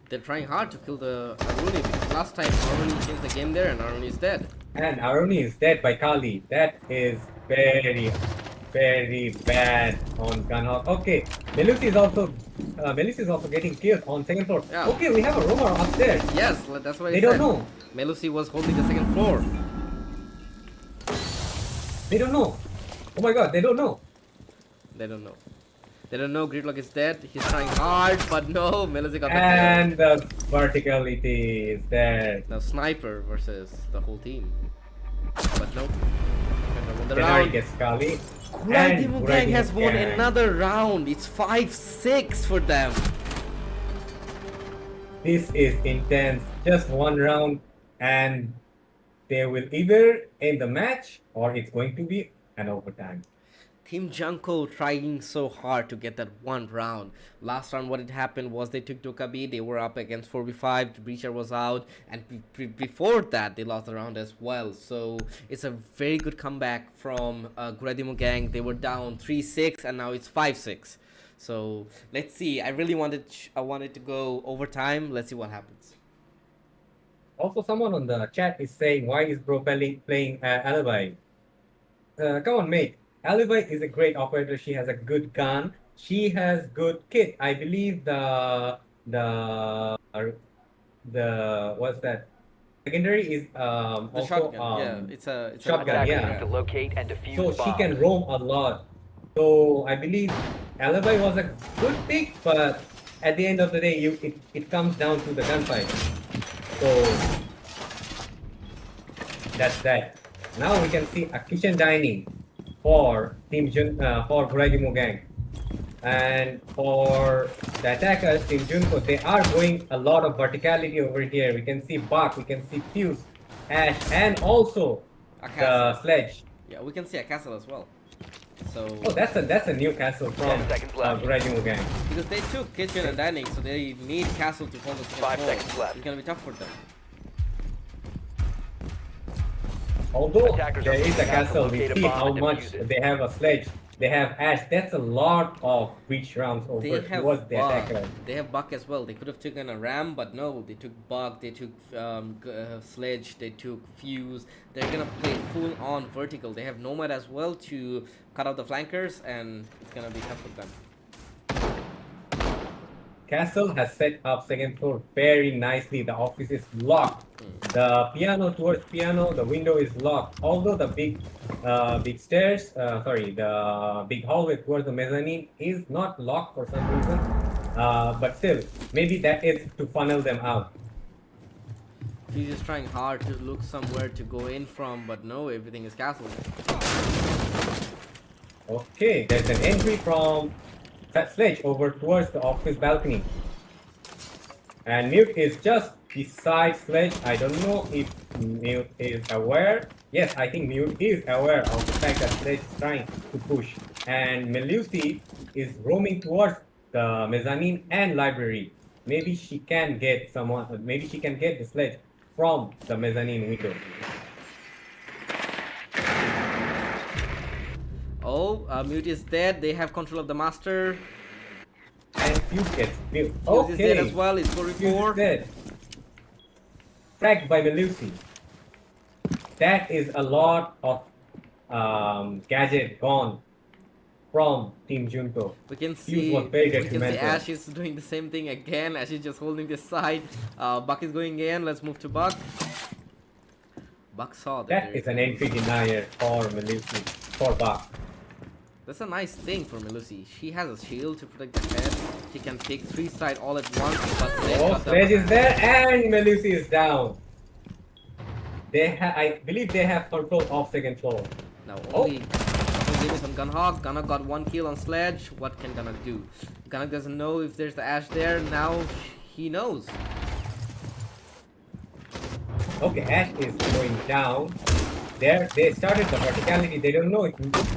They're trying hard to kill the Aruni because last time Aruni changed the game there and Aruni is dead. And Aruni is dead by Kali. That is very, very bad on Gunhawk. Okay, Melusi is also getting kills on second floor. Yeah. Okay, we have a roamer upstairs. Yes, that's what They I don't said. know. Melusi was holding the second floor. They don't know. Oh my god, they don't know. They don't know. They don't know Gridlock is dead. He's trying hard, but no, Melusi got the kill. And the verticality is there. Now Sniper versus the whole team. But no. The Denari round. gets Kali. Kuraidimu Gang has won Gang. another round. It's 5-6 for them. This is intense. Just one round, and they will either end the match or it's going to be an overtime. Team Junko trying so hard to get that one round. Last round, what had happened was they took Dokabi. They were up against 4v5. The Breacher was out, and before that, they lost the round as well. So it's a very good comeback from Kuraidimu Gang. They were down 3-6, and now it's 5-6. So let's see. I really wanted to go overtime. Let's see what happens. Also, someone on the chat is saying, why is Bro playing Alibi? Come on, mate. Alibi is a great operator. She has a good gun. She has good kit. I believe the what's that? Secondary is The also shotgun, yeah, it's a shotgun, Attackers yeah. need to locate and defuse so she bombs. can roam a lot. So I believe Alibi was a good pick, but at the end of the day, it comes down to the gunfight. So that's that. Now we can see a kitchen dining for for Kuraidimu Gang. And for the attackers, Team Junko, they are going a lot of verticality over here. We can see Bak, we can see Fuse, Ash, and also A the castle. Sledge. Yeah, we can see a castle as well. So Oh, that's a new castle from 10 seconds left. Kuraidimu Gang. because they took kitchen and dining, so they need castle to hold the second 5 floor. seconds left. It's gonna be tough for them. Although Attackers there are is a moving out to castle, we locate a see bomb how and much defuse it. they have a Sledge. They have Ash. That's a lot of breach rounds over They have towards the Buck. attacker. They have Buck as well. They could have taken a Ram, but no. They took Buck. They took Sledge. They took Fuse. They're gonna play full on vertical. They have Nomad as well to cut out the flankers, and it's gonna be tough for them. Castle has set up second floor very nicely. The office is locked. The piano towards piano, the window is locked. Although the big stairs, the big hallway towards the mezzanine is not locked for some reason. But still, maybe that is to funnel them out. He's just trying hard to look somewhere to go in from, but no, everything is castle. Okay, there's an entry from Sledge over towards the office balcony. And Mute is just beside Sledge. I don't know if Mute is aware. Yes, I think Mute is aware of the fact that Sledge is trying to push. And Melusi is roaming towards the mezzanine and library. Maybe she can get the Sledge from the mezzanine window. Oh, Mute is dead. They have control of the master. And Fuse gets Mute. Fuse is dead Okay. as well. It's Fuse is 4v4. dead. Fragged by Melusi. That is a lot of gadget gone from Team Junko. We can Fuse see, was very we can see detrimental. Ash is doing the same thing again. Ash is just holding this side. Buck is going in. Let's move to Buck. Buck saw that. That is an entry denier for Melusi, for Bak. That's a nice thing for Melusi. She has a shield to protect the head. She can take 3 sides all at once. But Oh, Sledge is there and Melusi is down. I believe they have control of second floor. Now Oh. only game is on Gunhawk. Gunhawk got 1 kill on Sledge. What can Gunhawk do? Gunhawk doesn't know if there's the Ash there. Now he knows. Okay, Ash is going down. There, they started the verticality. They don't know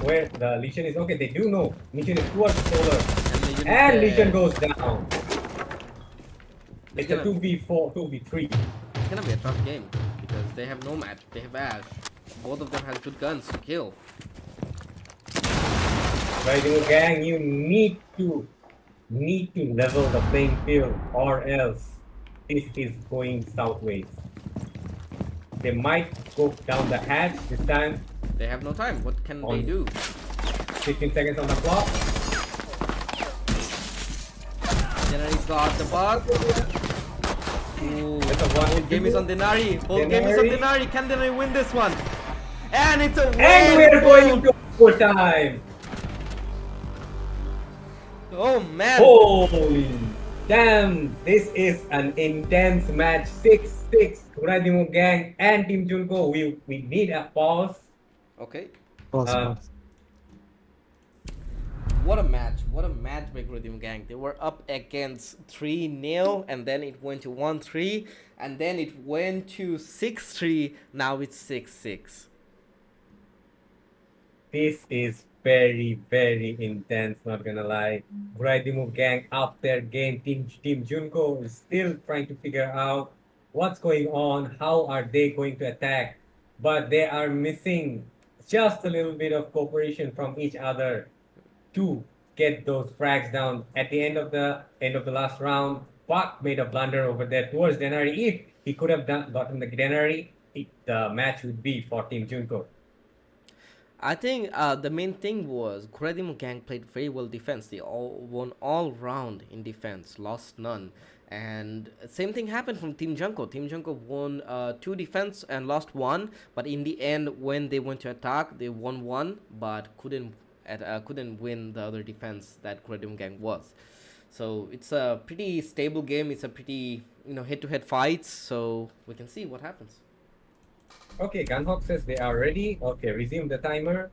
where the Legion is. Okay, they do know. Legion is towards the solar. And Legion goes down. It's a 2v4, 2v3. It's gonna be a tough game because they have no match. They have Ash. Both of them have good guns to kill. Riding gang, you need to level the playing field, or else this is going sideways. They might go down the hatch this time. They have no time. What can they do? 15 seconds on the clock. Denari's got the bug. Ooh, That's a whole game is on Denari. Whole game is on Denari. Can Denari win this one? And it's a win! And we're going to overtime. Oh man! Holy damn! This is an intense match. 6-6. Kuradimo gang and Team Junko. We need a pause. Okay. Possible. What a match. What a match by Rhythm Gang. They were up against 3-0 and then it went to 1-3 and then it went to 6-3. Now it's 6-6. This is very, very intense, not gonna lie. Kuradimo gang up their game. Team Junko is still trying to figure out what's going on, how are they going to attack, but they are missing just a little bit of cooperation from each other to get those frags down. At the end of the last round, Pak made a blunder over there towards Denari. If he could have gotten the Denari, the match would be for Team Junko. I think the main thing was Kuradimo Gang played very well defense. They all won all round in defense, lost none. And same thing happened from Team Junko. Team Junko won 2 defense and lost 1. But in the end, when they went to attack, they won 1, but couldn't win the other defense that Kuradimo Gang was. So it's a pretty stable game. It's a pretty head-to-head fights. So we can see what happens. Okay, Gunhawk says they are ready. Okay, resume the timer.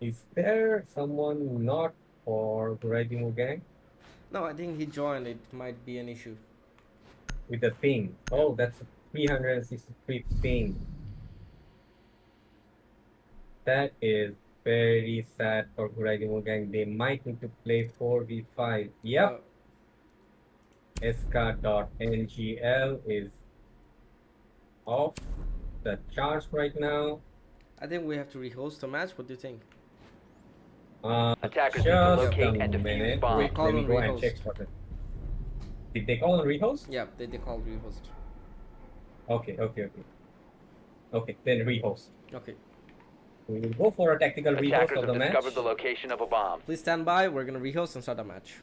Is there someone not for Kuradimo gang No, I think he joined. It might be an issue. with the ping? Oh, that's a 363 ping. That is very sad for Kuradimo gang. They might need to play 4v5. Yep. SK.ngl is off the charts right now. I think we have to rehost the match. What do you think? Attackers need to Just locate a and defuse minute. bombs. Wait, Call let me on go and rehost. check for it. Did they call on rehost? Yeah, they called rehost. Okay, then rehost. Okay. We will go for a tactical rehost Attackers of the have match. discovered the location of a bomb. Please stand by. We're gonna rehost and start the match.